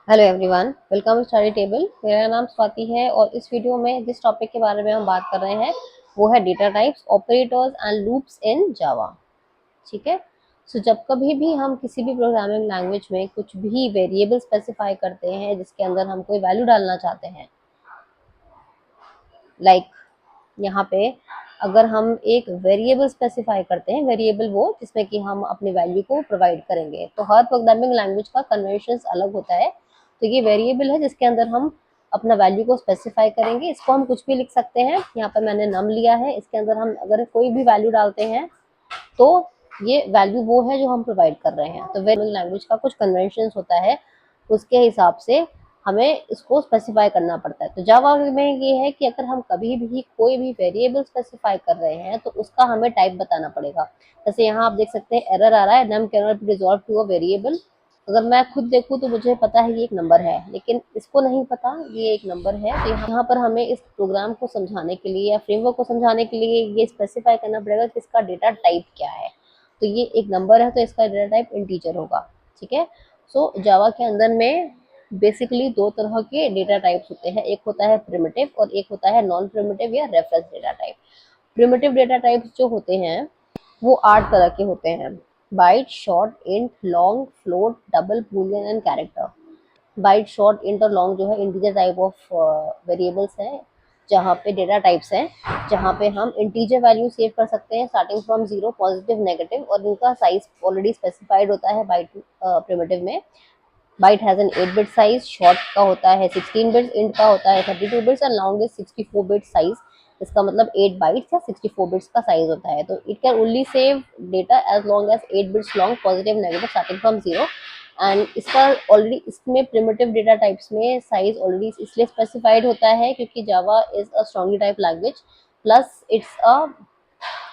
Hello everyone, welcome to study table. मेरा नाम स्वाति है और इस वीडियो में जिस टॉपिक के बारे में हम बात कर रहे हैं वो है data types, operators and loops in Java. ठीक है। सो जब कभी भी हम किसी भी प्रोग्रामिंग लैंग्वेज में कुछ भी वेरिएबल स्पेसिफाई करते हैं जिसके अंदर हम कोई वैल्यू डालना चाहते हैं, लाइक यहाँ पे अगर हम एक वेरिएबल स्पेसिफाई करते हैं, वेरिएबल वो जिसमें कि हम अपनी वैल्यू को प्रोवाइड करेंगे, तो हर प्रोग्रामिंग लैंग्वेज का कन्वेंशन अलग होता है। तो ये वेरिएबल है जिसके अंदर हम अपना वैल्यू को स्पेसिफाई करेंगे। इसको हम कुछ भी लिख सकते हैं। यहाँ पर मैंने नम लिया है, इसके अंदर हम अगर कोई भी वैल्यू डालते हैं तो ये वैल्यू वो है जो हम प्रोवाइड कर रहे हैं। तो वेरिएबल लैंग्वेज का कुछ कन्वेंशन होता है, उसके हिसाब से हमें इसको स्पेसिफाई करना पड़ता है। तो जावा में ये है कि अगर हम कभी भी कोई भी वेरिएबल स्पेसिफाई कर रहे हैं तो उसका हमें टाइप बताना पड़ेगा। जैसे यहाँ आप देख सकते हैं एरर आ रहा है, num can not be resolve to a variable. अगर मैं खुद देखूँ तो मुझे पता है ये एक नंबर है, लेकिन इसको नहीं पता ये एक नंबर है। तो यहाँ पर हमें इस प्रोग्राम को समझाने के लिए या फ्रेमवर्क को समझाने के लिए ये स्पेसिफाई करना पड़ेगा कि इसका डेटा टाइप क्या है। तो ये एक नंबर है तो इसका डेटा टाइप इंटीजर होगा। ठीक है। सो जावा के अंदर में बेसिकली दो तरह के डेटा टाइप्स होते हैं, एक होता है प्रिमिटिव और एक होता है नॉन प्रिमिटिव या reference data type. Primitive data types जो होते हैं वो 8 तरह के होते हैं: byte, short, int, long, float, double, boolean and character. Byte, short, int और लॉन्ग जो है इंटीजर टाइप ऑफ वेरिएबल्स हैं, जहाँ पे डेटा टाइप्स हैं, जहाँ पे हम इंटीजर वैल्यू सेव कर सकते हैं starting from zero, positive, negative, और इनका साइज ऑलरेडी स्पेसिफाइड होता है बाइट प्रिमिटिव में। Byte has an 8 bit size, short का होता है 16 बिट्स, इंट का होता है 32 bits and long is 64 bit size. इसका मतलब 8 बाइट्स या 64 बिट्स का साइज होता है। तो it can only save data as long as 8 bits long, positive, negative, starting from zero. And इसका ऑलरेडी इसमें प्रिमिटिव डेटा टाइप्स में साइज ऑलरेडी इसलिए स्पेसिफाइड होता है क्योंकि Java is a strongly type language, plus it's a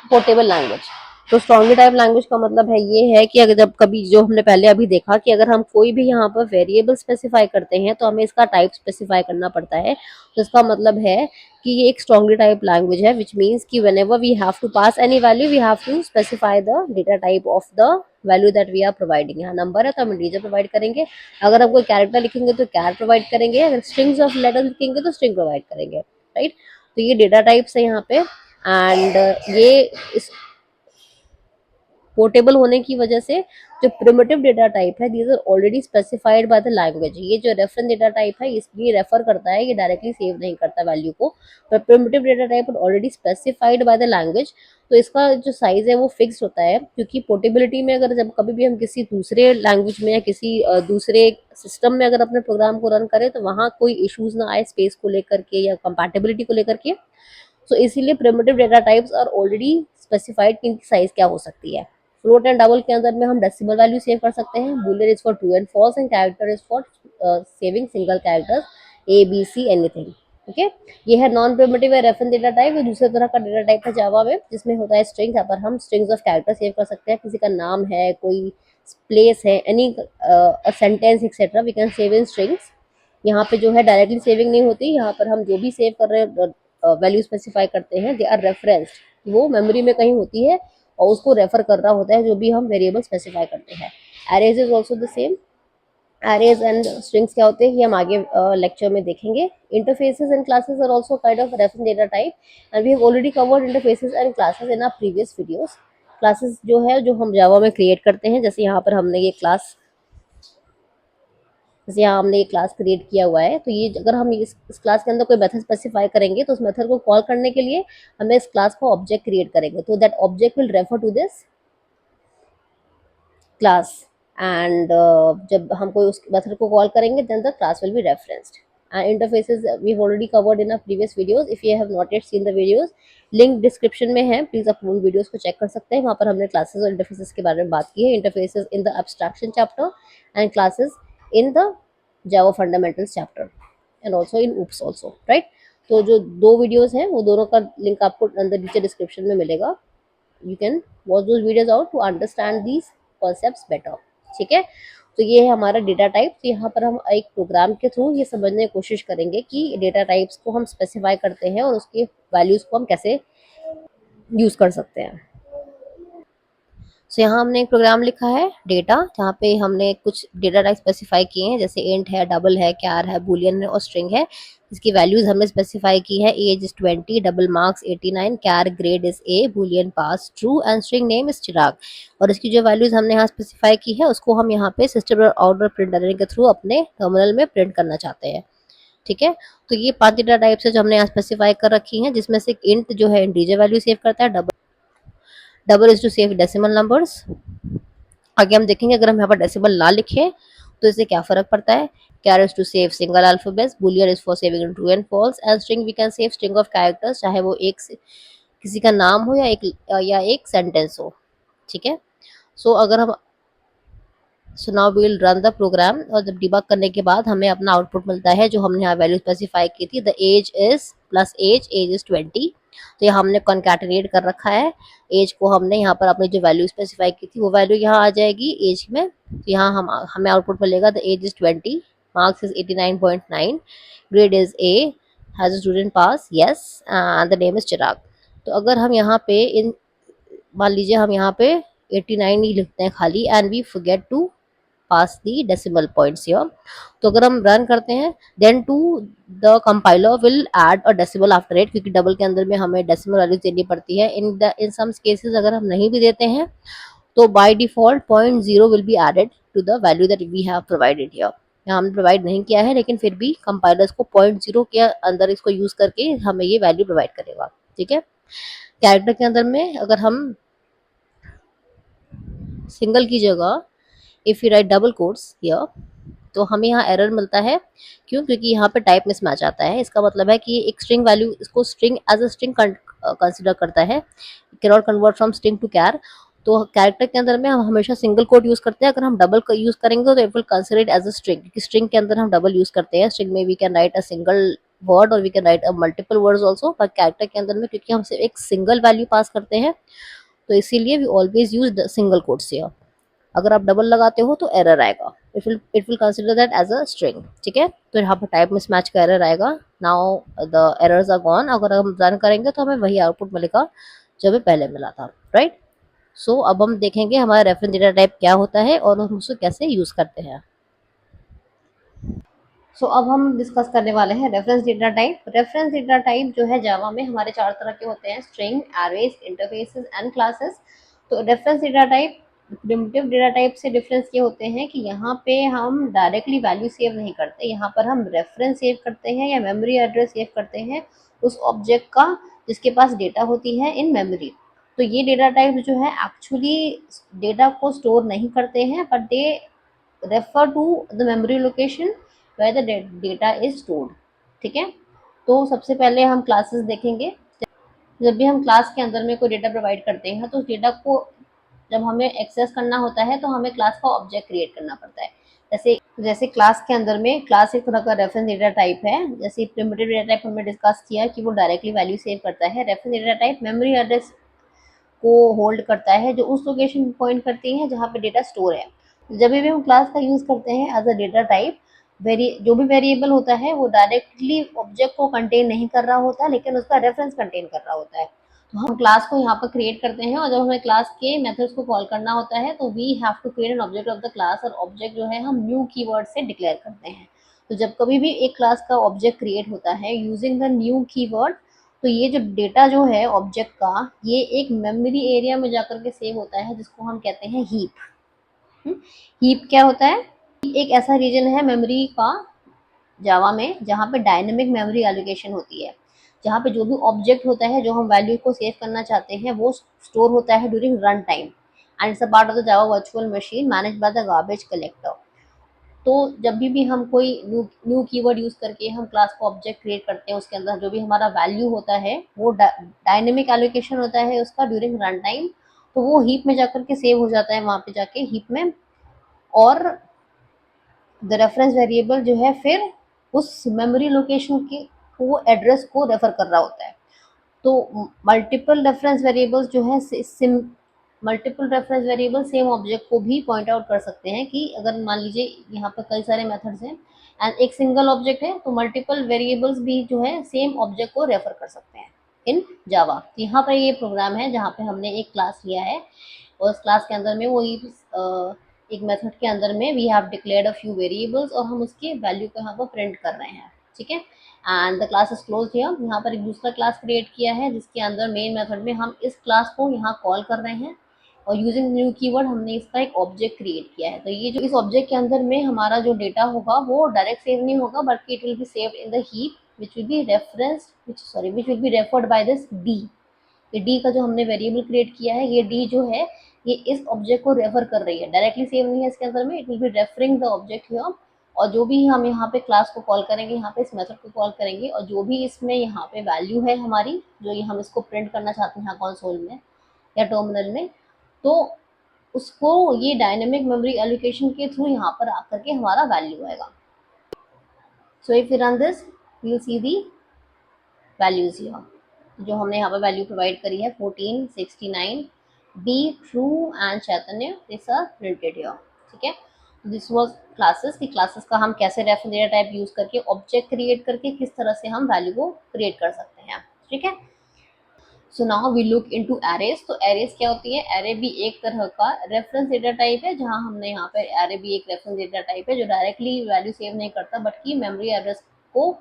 portable language. तो strongly type language का मतलब है ये है कि अगर जब कभी जो हमने पहले अभी देखा कि अगर हम कोई भी यहाँ पर वेरिएबल स्पेसिफाई करते हैं तो हमें इसका टाइप स्पेसिफाई करना पड़ता है। तो इसका मतलब है कि ये एक स्ट्रांगली टाइप लैंग्वेज है, विच मीन्स कि whenever we have to pass any value we have to specify the data type of the value that we are providing. यहाँ नंबर है तो हम इंटीजर प्रोवाइड करेंगे, अगर हम कोई कैरेक्टर लिखेंगे तो कैर प्रोवाइड करेंगे, अगर स्ट्रिंग्स ऑफ लेटर लिखेंगे तो स्ट्रिंग प्रोवाइड करेंगे। राइट। तो ये डेटा टाइप्स है यहाँ पे। एंड ये इस पोर्टेबल होने की वजह से जो प्रिमिटिव डेटा टाइप है these are already specified by the language. ये जो रेफरेंस डेटा टाइप है इसलिए रेफर करता है, ये डायरेक्टली सेव नहीं करता वैल्यू को, पर primitive data type already specified by the language. तो इसका जो साइज है वो फिक्स होता है, क्योंकि पोर्टेबिलिटी में अगर जब कभी भी हम किसी दूसरे लैंग्वेज में या किसी दूसरे सिस्टम में अगर अपने प्रोग्राम को रन करें तो वहाँ कोई इश्यूज ना आए स्पेस को लेकर के या कंपैटिबिलिटी को लेकर के। सो इसीलिए primitive data types are already specified कि इनकी साइज क्या हो सकती है। फ्लोट एंड डबल के अंदर में हम डेसिमल वैल्यू सेव कर सकते हैं, boolean is for true and false and character is for saving single characters A B C anything. Okay. ये है non primitive reference data type. ये दूसरे तरह का डेटा टाइप है जावा में जिसमें होता है स्ट्रिंग। यहाँ पर हम स्ट्रिंग्स ऑफ कैरेक्टर सेव कर सकते हैं, किसी का नाम है, कोई प्लेस है, any sentence etcetera we can save in strings. यहाँ पे जो है डायरेक्टली सेविंग नहीं होती, यहाँ पर हम जो भी सेव कर रहे हैं वैल्यू स्पेसिफाई करते हैं दे आर रेफरेंस्ड, वो मेमोरी में कहीं होती है और उसको रेफर कर रहा होता है जो भी हम वेरिएबल स्पेसिफाई करते हैं। Arrays is also the same. Arrays and strings क्या होते हैं ये हम आगे लेक्चर में देखेंगे। Interfaces and classes are also kind of reference data type and we have already covered interfaces and classes in our previous videos. Classes जो है जो हम जावा में क्रिएट करते हैं, जैसे यहाँ पर हमने ये क्लास, जैसे यहाँ हमने एक क्लास क्रिएट किया हुआ है, तो ये अगर हम इस क्लास के अंदर कोई मेथड स्पेसिफाई करेंगे तो उस मेथड को कॉल करने के लिए हमें इस क्लास को ऑब्जेक्ट क्रिएट करेंगे, तो that object will refer to this class. And जब हम कोई उस मेथड को कॉल करेंगे then the class will be referenced. And interfaces we have already covered in our previous videos. If you have not yet seen the videos, link description में है, please आप उन वीडियोस को चेक कर सकते हैं। वहाँ पर हमने क्लासेस और इंटरफेसेस के बारे में बात की है, interfaces in the abstraction chapter and classes in the Java fundamentals chapter and also in oops also. Right. तो जो दो वीडियोस हैं वो दोनों का लिंक आपको अंदर नीचे डिस्क्रिप्शन में मिलेगा। You can watch those videos out to understand these concepts better. ठीक है। तो ये है हमारा डेटा टाइप। तो यहाँ पर हम एक प्रोग्राम के थ्रू ये समझने की कोशिश करेंगे कि डेटा टाइप्स को हम स्पेसिफाई करते हैं और उसके वैल्यूज को हम कैसे यूज कर सकते हैं। सो यहाँ हमने एक प्रोग्राम लिखा है डेटा, जहाँ पे हमने कुछ डेटा टाइप स्पेसिफाई किए हैं, जैसे इंट है, डबल है, क्यार है, बुलियन है और स्ट्रिंग है। इसकी वैल्यूज हमने स्पेसिफाई की है, age is 20, double marks 89, char grade is A, boolean pass true and string name is Chirag. और इसकी जो वैल्यूज हमने यहाँ स्पेसिफाई की है उसको हम यहाँ पे सिस्टम आउट प्रिंटर के थ्रू अपने टर्मिनल में प्रिंट करना चाहते हैं। ठीक है, तो ये 5 डेटा टाइप्स है जो हमने यहाँ स्पेसिफाई कर रखी हैं, जिसमें से इंट जो है इंटीजर वैल्यू सेव करता है, double is to save decimal numbers. आगे हम देखेंगे अगर हम यहाँ पर डेसिमल ना लिखे तो इससे क्या फर्क पड़ता है। Char is to save single alphabets, boolean is for saving true and false, and string we can save string of characters, चाहे वो किसी का नाम हो या एक सेंटेंस हो। ठीक है, सो अगर हम so now we will run the program, और जब डिबग करने के बाद हमें अपना आउटपुट मिलता है जो हमने यहाँ वैल्यू स्पेसिफाई की थी, the age is plus age is 20। तो यहाँ हमने कॉन्कैटिनेट कर रखा है, एज को हमने यहाँ पर अपनी जो वैल्यू स्पेसिफाई की थी वो वैल्यू यहाँ आ जाएगी एज में। तो यहाँ हमें आउटपुट मिलेगा the age is 20, marks is 89.9, grade is A, has a student pass yes, and the name is Chirag. तो अगर हम यहाँ पे मान लीजिए हम यहाँ पे 89 ही लिखते हैं खाली, and we forget to pass the decimal points here, तो अगर हम रन करते हैं then to the compiler will add a decimal after it, क्योंकि डबल के अंदर में हमें डेसिमल वैल्यू देनी पड़ती है। इन सम केसेस अगर हम नहीं भी देते हैं तो by default 0.0 will be added to the value that we have provided here. यहाँ हमने प्रोवाइड नहीं किया है, लेकिन फिर भी कंपाइलर्स को 0.0 के अंदर इसको यूज करके हमें ये वैल्यू प्रोवाइड करेगा। ठीक है, कैरेक्टर के अंदर में अगर हम सिंगल की जगह if you right double quotes here, तो हमें यहाँ एरर मिलता है। क्यों? क्योंकि यहाँ पे टाइप मिसमैच आता है। इसका मतलब है कि एक स्ट्रिंग वैल्यू इसको string as a string consider करता है, can not convert from string to char. तो कैरेक्टर के अंदर में हम हमेशा सिंगल कोट यूज करते हैं, अगर हम डबल का यूज करेंगे तो it will consider it as a string, क्योंकि स्ट्रिंग के अंदर हम डबल यूज करते हैं। स्ट्रिंग में we can write a single word और we can write a multiple words also, पर कैरेक्टर के अंदर में क्योंकि हम सिर्फ एक सिंगल वैल्यू पास करते हैं तो इसीलिए we always use single quotes here. अगर आप डबल लगाते हो तो एरर आएगा, it will consider that as a string. ठीक है, तो यहाँ पर टाइप मिसमैच का एरर आएगा। Now the errors are gone. अगर हम रन करेंगे तो हमें वही आउटपुट मिलेगा जो हमें पहले मिला था, राइट। सो अब हम देखेंगे हमारा रेफरेंस डेटा टाइप क्या होता है और हम उसको कैसे यूज करते हैं। सो अब हम डिस्कस करने वाले हैं reference data type. Reference data type जो है जावा में हमारे 4 तरह के होते हैं, string, arrays, interfaces and classes. तो reference data type primitive data type से डिफरेंस ये होते हैं कि यहाँ पे हम डायरेक्टली वैल्यू सेव नहीं करते, यहाँ पर हम रेफरेंस सेव करते हैं या मेमोरी एड्रेस सेव करते हैं उस ऑब्जेक्ट का जिसके पास डेटा होती है इन मेमोरी। तो ये डेटा टाइप जो है एक्चुअली डेटा को स्टोर नहीं करते हैं, but they refer to the memory location where the data is stored। ठीक है, तो सबसे पहले हम क्लासेस देखेंगे। जब भी हम क्लास के अंदर में कोई डेटा प्रोवाइड करते हैं तो उस डेटा को जब हमें एक्सेस करना होता है तो हमें क्लास का ऑब्जेक्ट क्रिएट करना पड़ता है। जैसे जैसे क्लास के अंदर में क्लास एक तरह का रेफरेंस डेटा टाइप है। जैसे प्रिमिटिव डेटा टाइप हमने डिस्कस किया कि वो डायरेक्टली वैल्यू सेव करता है। Reference data type memory address को होल्ड करता है जो उस लोकेशन पे पॉइंट करती है जहाँ पे डेटा स्टोर है। जब भी हम क्लास का यूज करते हैं एज अ डेटा टाइप, जो भी वेरिएबल होता है वो डायरेक्टली ऑब्जेक्ट को कंटेन नहीं कर रहा होता, लेकिन उसका रेफरेंस कंटेन कर रहा होता है। तो हम क्लास को यहाँ पर क्रिएट करते हैं और जब हमें क्लास के मेथड्स को कॉल करना होता है तो we have to create an object of the class, और ऑब्जेक्ट जो है हम न्यू कीवर्ड से डिक्लेयर करते हैं। तो जब कभी भी एक क्लास का ऑब्जेक्ट क्रिएट होता है यूजिंग द न्यू कीवर्ड, तो ये जो डेटा जो है ऑब्जेक्ट का ये एक मेमोरी एरिया में जाकर के सेव होता है जिसको हम कहते हैं हीप। हीप क्या होता है? एक ऐसा रीजन है मेमोरी का जावा में जहाँ पे डायनेमिक मेमोरी एलोकेशन होती है, जहाँ पे जो भी ऑब्जेक्ट होता है जो हम वैल्यू को सेव करना चाहते हैं वो स्टोर होता है during run time, and it's a part of the Java virtual machine manage by the garbage collector. तो जब भी हम कोई न्यू कीवर्ड यूज करके हम क्लास को ऑब्जेक्ट क्रिएट करते हैं उसके अंदर जो भी हमारा वैल्यू होता है वो डायनेमिक एलोकेशन होता है उसका ड्यूरिंग रन टाइम, तो वो हीप में जाकर के सेव हो जाता है वहाँ पे जाके हीप में। और द रेफरेंस वेरिएबल जो है फिर उस मेमोरी लोकेशन के वो एड्रेस को रेफर कर रहा होता है। तो मल्टीपल रेफरेंस वेरिएबल्स जो है multiple reference variable same object को भी पॉइंट आउट कर सकते हैं कि अगर मान लीजिए यहाँ पर कई सारे मेथड्स हैं एंड एक सिंगल ऑब्जेक्ट है तो मल्टीपल वेरिएबल्स भी जो है सेम ऑब्जेक्ट को रेफर कर सकते हैं इन जावा। तो यहाँ पर ये प्रोग्राम है जहाँ पे हमने एक क्लास लिया है और उस क्लास के अंदर में वही एक मेथड के अंदर में we have declared a few variables और हम उसके वैल्यू को यहाँ पर प्रिंट कर रहे हैं, ठीक है। And the class is close here. यहाँ पर एक दूसरा क्लास क्रिएट किया है जिसके अंदर मेन मेथड में हम इस क्लास को यहाँ कॉल कर रहे हैं और यूजिंग न्यू कीवर्ड हमने इसका एक ऑब्जेक्ट क्रिएट किया है। तो ये जो इस ऑब्जेक्ट के अंदर में हमारा जो डेटा होगा वो डायरेक्ट सेव नहीं होगा, बल्कि it will be saved in the heap which will be referenced which will be referred by this d। ये डी का जो हमने वेरिएबल क्रिएट किया है, ये डी जो है ये इस ऑब्जेक्ट को रेफर कर रही है, डायरेक्टली सेव नहीं है इसके अंदर में, it will be referring the object here. और जो भी हम यहाँ पे क्लास को कॉल करेंगे, यहाँ पे इस मेथड को कॉल करेंगे और जो भी इसमें यहाँ पे वैल्यू है हमारी, जो ये हम इसको प्रिंट करना चाहते हैं यहाँ कंसोल में या टर्मिनल में, तो उसको ये डायनेमिक मेमोरी एलोकेशन के थ्रू यहाँ पर आकर के हमारा वैल्यू आएगा। So if you run this you see the values here, जो हमने यहाँ पे वैल्यू प्रोवाइड करी है 14, 69, B, true and Chaitanya, this are printed here, ठीक है। दिस वाज क्लासेस की क्लासेस का हम कैसे रेफरेंस डेटा टाइप यूज करके ऑब्जेक्ट क्रिएट करके किस तरह से हम वैल्यू को क्रिएट कर सकते हैं, ठीक है। So now we look into arrays. तो एरेज क्या होती है? एरे भी एक तरह का रेफरेंस डेटा टाइप है, जहां हमने यहाँ पे एरे भी एक रेफरेंस डेटा टाइप है जो डायरेक्टली वैल्यू सेव नहीं करता बल्कि मेमोरी एड्रेस को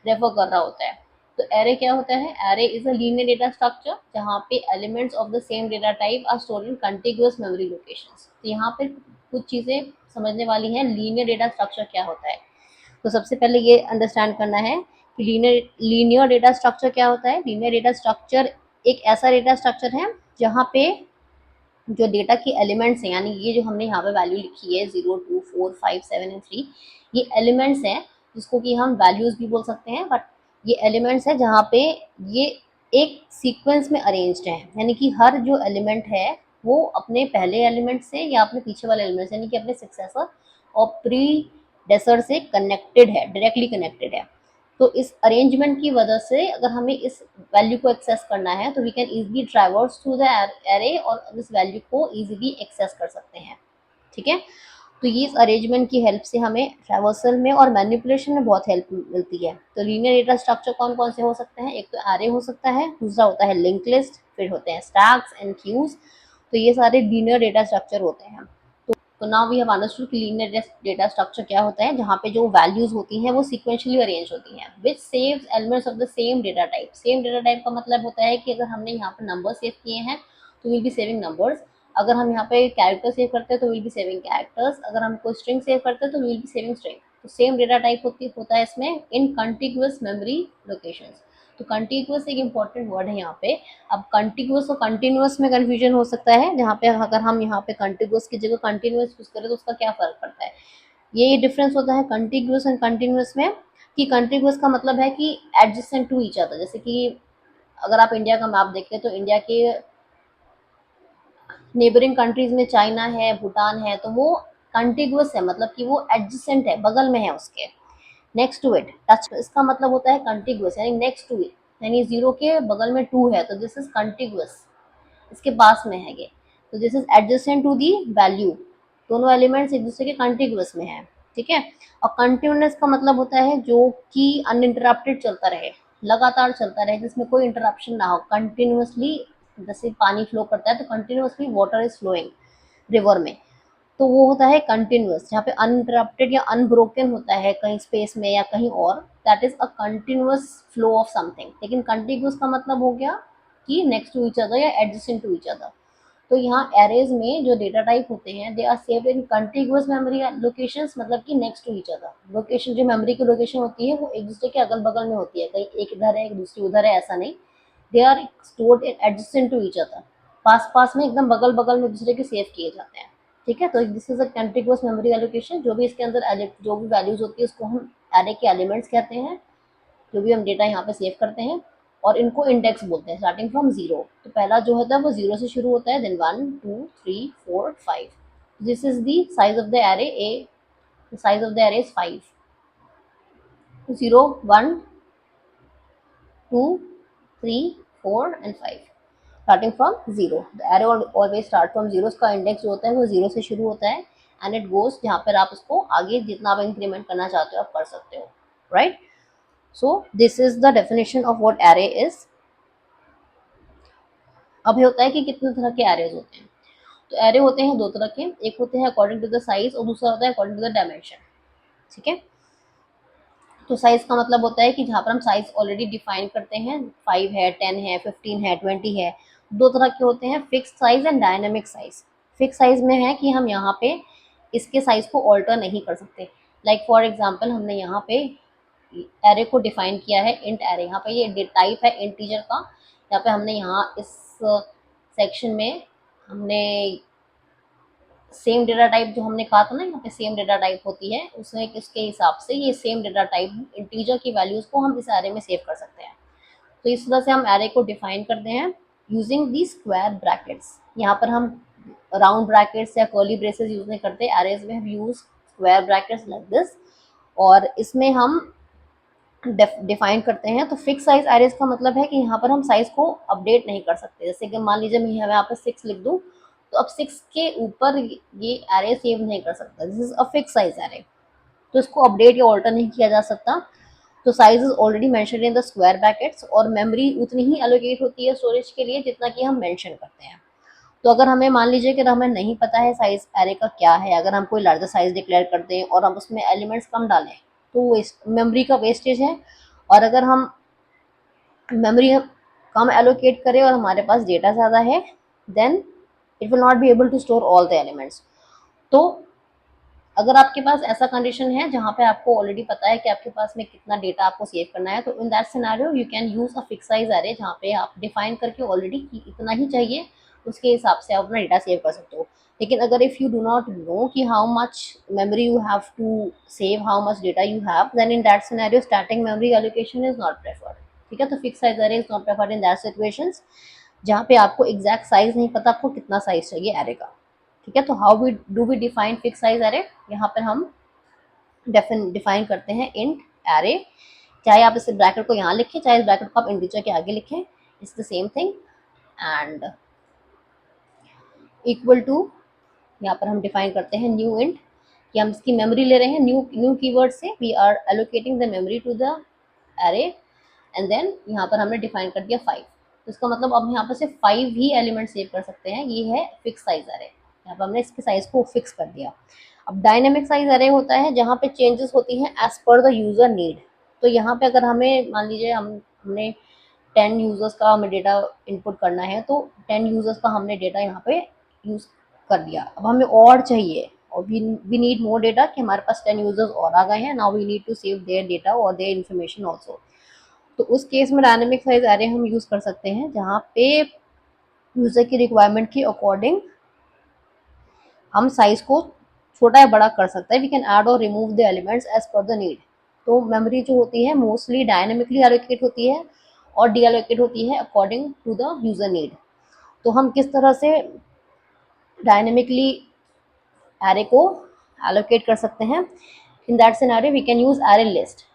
रेफर कर रहा होता है। तो एरे क्या होता है? Array is a linear data structure जहाँ पे elements of the same data type are stored in contiguous memory locations. तो यहाँ पे कुछ चीजें समझने वाली हैं। लीनियर डेटा स्ट्रक्चर क्या होता है? तो सबसे पहले ये अंडरस्टैंड करना है कि लीनियर डेटा स्ट्रक्चर क्या होता है। लीनियर डेटा स्ट्रक्चर एक ऐसा डेटा स्ट्रक्चर है जहाँ पे जो डेटा के एलिमेंट्स हैं, यानी ये जो हमने यहाँ पे वैल्यू लिखी है 0, 2, 4, 5, 7 एंड 3, ये एलिमेंट्स हैं जिसको कि हम वैल्यूज भी बोल सकते हैं, बट ये एलिमेंट्स है जहाँ पे ये एक सीक्वेंस में अरेंज्ड है, यानी कि हर जो एलिमेंट है वो अपने पहले एलिमेंट से या अपने पीछे वाले एलिमेंट से, यानी कि अपने सक्सेसर और प्रीडेसर से कनेक्टेड है, डायरेक्टली कनेक्टेड है। तो इस अरेंजमेंट की वजह से अगर हमें इस वैल्यू को एक्सेस करना है तो we can easily traverse through the array और इस वैल्यू को इजीली एक्सेस कर सकते हैं, ठीक है। तो ये इस अरेंजमेंट की हेल्प से हमें ट्रैवर्सल में और मैनिपुलेशन में बहुत हेल्प मिलती है। तो लीनियर डेटा स्ट्रक्चर कौन कौन से हो सकते हैं? एक तो एरे हो सकता है, दूसरा होता है लिंक लिस्ट, फिर होते हैं स्टैक्स एंड क्यूज। तो ये सारे लीनियर डेटा स्ट्रक्चर होते हैं। तो नाउ वी हैव अंडरस्टूड कि लीनियर डेटा स्ट्रक्चर क्या होता है, जहाँ पे जो वैल्यूज होती हैं वो सीक्वेंशियली अरेंज होती हैं which saves elements of the same data type. Same data type का मतलब होता है कि अगर हमने यहाँ पर नंबर सेव किए हैं तो विल बी सेविंग नंबर्स, अगर हम यहाँ पे कैरेक्टर सेव करते हैं तो विल बी सेविंग कैरेक्टर्स, अगर हम कोई स्ट्रिंग सेव करते हैं तो विल बी सेविंग स्ट्रिंग। तो सेम डेटा टाइप होता है इसमें इन कंटिग्यूअस मेमोरी लोकेशंस। तो कंटिग्यूअस एक इंपॉर्टेंट वर्ड है यहाँ पे। अब कंटिग्यूअस और कंटिन्यूअस में कंफ्यूजन हो सकता है, जहाँ पे अगर हम यहाँ पे कंटिग्यूअस की जगह कंटिन्यूअस यूज करें तो उसका क्या फर्क पड़ता है। ये डिफरेंस होता है कंटिग्यूअस एंड कंटिन्यूअस में, कि कंटिग्यूअस का मतलब है कि एडजेसेंट टू ईच अदर। जैसे कि अगर आप इंडिया का मैप देखें तो इंडिया के नेबरिंग कंट्रीज में चाइना है, भूटान है, तो वो कंटिग्यूअस है, मतलब कि वो एडजेसेंट है, बगल में है उसके, नेक्स्ट टू इट। टच इसका मतलब होता है कंटिग्यूअस, यानी नेक्स्ट टू इट, यानी 0 के बगल में 2 है तो दिस इज कंटिग्यूअस, इसके पास में है ये। तो this is adjacent to the value, दोनों एलिमेंट्स एक दूसरे के कंटिग्यूअस में है, ठीक है। और कंटिन्यूअस का मतलब होता है जो कि अनइंटरप्टेड चलता रहे, लगातार चलता रहे, जिसमें कोई इंटरप्शन ना हो, कंटिन्यूअसली। जैसे पानी फ्लो करता है तो continuously water is flowing river में, तो वो होता है कंटिन्यूअस। जहाँ पे अनइंटरप्टेड या अनब्रोकन होता है कहीं स्पेस में या कहीं और, that is a continuous flow of something. लेकिन कंटिन्यूअस का मतलब हो गया कि नेक्स्ट टू ईच अदर या एडजेसेंट टू ईच अदर। तो यहाँ एरेज में जो डेटा टाइप होते हैं they are saved in continuous memory locations, मतलब कि नेक्स्ट टू ईच अदर। लोकेशन जो मेमोरी की लोकेशन होती है वो एक दूसरे के अगल बगल में होती है, कहीं एक इधर है एक दूसरी उधर है, ऐसा नहीं। They are stored in adjacent to each other, पास पास में एकदम बगल बगल में दूसरे के सेव किए जाते हैं, ठीक है। तो this is a continuous memory allocation. जो भी इसके अंदर जो भी वैल्यूज होती है उसको हम एरे के एलिमेंट्स कहते हैं, जो भी हम डेटा यहाँ पे सेव करते हैं, और इनको इंडेक्स बोलते हैं स्टार्टिंग फ्रॉम 0। तो पहला जो होता है वो 0 से शुरू होता है, then 1, 2, 3, 4, 5। This is the size of the array A, the size of the array is 5। 0, 1, 2, 3, 4 and 5 starting from 0। The array always start from 0। उसका इंडेक्स जो होता है वो 0 से शुरू होता है एंड इट गोज, जहाँ पर आप उसको आगे जितना आप इंक्रीमेंट करना चाहते हो आप कर सकते हो, right. So this is the definition of what array is. अब ये होता है कि कितने तरह के एरेज होते हैं। तो तो एरे होते हैं दो तरह के, एक होते हैं अकॉर्डिंग टू द साइज और दूसरा होता है अकॉर्डिंग टू द डायमेंशन। ठीक है, तो साइज का मतलब होता है कि जहाँ पर हम साइज ऑलरेडी डिफाइन करते हैं, 5 है, 10 है, 15 है, 20 है। दो तरह के होते हैं, fix size and dynamic size. Fix size में है कि हम यहाँ पे इसके साइज को ऑल्टर नहीं कर सकते। लाइक फॉर एग्जाम्पल हमने यहाँ पे एरे को डिफाइन किया है, इंट एरे। यहाँ पे ये टाइप है इंटीजर का। यहाँ पे हमने यहाँ इस सेक्शन में हमने सेम डेटा टाइप जो हमने कहा था ना, यहाँ पे सेम डेटा टाइप होती है, उसमें इसके हिसाब से ये सेम डेटा टाइप इंटीजर की वैल्यूज को हम इस एरे में सेव कर सकते हैं। तो इस तरह से हम एरे को डिफाइन करते हैं यूजिंग दी स्क्वायर ब्रैकेट्स। यहाँ पर हम राउंड ब्रैकेट्स या कर्ली ब्रेसेस यूज नहीं करते, एरेज में हम use square brackets like this, और इसमें हम डिफाइन करते हैं। तो फिक्स साइज एरेज का मतलब है कि यहाँ पर हम साइज को अपडेट नहीं कर सकते। जैसे कि मान लीजिए मैं यहाँ पर 6 लिख दूँ, तो अब 6 के ऊपर ये एरे सेव नहीं कर सकता। This is a fix size array, तो इसको अपडेट या ऑल्टर नहीं किया जा सकता। तो size is already mentioned in the square brackets, और मेमोरी उतनी ही एलोकेट होती है स्टोरेज के लिए जितना कि हम मेंशन करते हैं। तो अगर हमें मान लीजिए कि हमें नहीं पता है साइज एरे का क्या है, अगर हम कोई लार्जर साइज डिक्लेयर कर दें और हम उसमें एलिमेंट्स कम डालें, तो मेमोरी का वेस्टेज है। और अगर हम मेमोरी कम एलोकेट करें और हमारे पास डेटा ज़्यादा है, then it will not be able to store all the elements. तो अगर आपके पास ऐसा कंडीशन है जहाँ पे आपको ऑलरेडी पता है कि आपके पास में कितना डेटा आपको सेव करना है, तो इन that scenario you can use a fix size array, जहाँ पे आप डिफाइन करके ऑलरेडी कि इतना ही चाहिए, उसके हिसाब से आप अपना डेटा सेव कर सकते हो। लेकिन अगर if you do not know कि how much memory you have to save, how much data you have, then in that scenario starting memory allocation is not preferred. ठीक है, तो fix size array is not preferred in that situations जहाँ पे आपको exact size नहीं पता आपको कितना साइज चाहिए एरे का। ठीक है, तो how we do we define fix size array, यहाँ पर हम डिफाइन करते हैं इंट एरे। चाहे आप इस ब्रैकेट को यहाँ लिखें, चाहे इस ब्रैकेट को आप इंटीजर के आगे लिखें, it's the same thing. And equal to, यहाँ पर हम डिफाइन करते हैं न्यू इंट, कि हम इसकी मेमोरी ले रहे हैं न्यू कीवर्ड से, we are allocating the memory to the array. And then यहाँ पर हमने डिफाइन कर दिया 5। तो इसका मतलब अब यहाँ पर सिर्फ 5 ही एलिमेंट सेव कर सकते हैं। ये है फिक्स साइज एरे, यहाँ पर हमने इसके साइज को फिक्स कर दिया। अब डायनेमिक साइज एरे होता है जहाँ पे चेंजेस होती हैं as per the user need. तो यहाँ पे अगर हमें मान लीजिए हमने 10 यूजर्स का हमें डेटा इनपुट करना है, तो 10 यूजर्स का हमने डेटा यहाँ पे यूज कर दिया। अब हमें और चाहिए, और वी नीड मोर डेटा, कि हमारे पास 10 यूजर्स और आ गए हैं, now we need to save their data और देयर इन्फॉर्मेशन ऑल्सो। तो उस केस में डायनेमिक साइज एरे हम यूज कर सकते हैं, जहाँ पे यूजर की रिक्वायरमेंट के अकॉर्डिंग हम साइज को छोटा या बड़ा कर सकते हैं। वी कैन ऐड और remove the elements as per the need. तो मेमोरी जो होती है मोस्टली डायनेमिकली एलोकेट होती है और डी एलोकेट होती है according to the user need. तो हम किस तरह से डायनेमिकली एरे को एलोकेट कर सकते हैं, in that scenario we can use array list.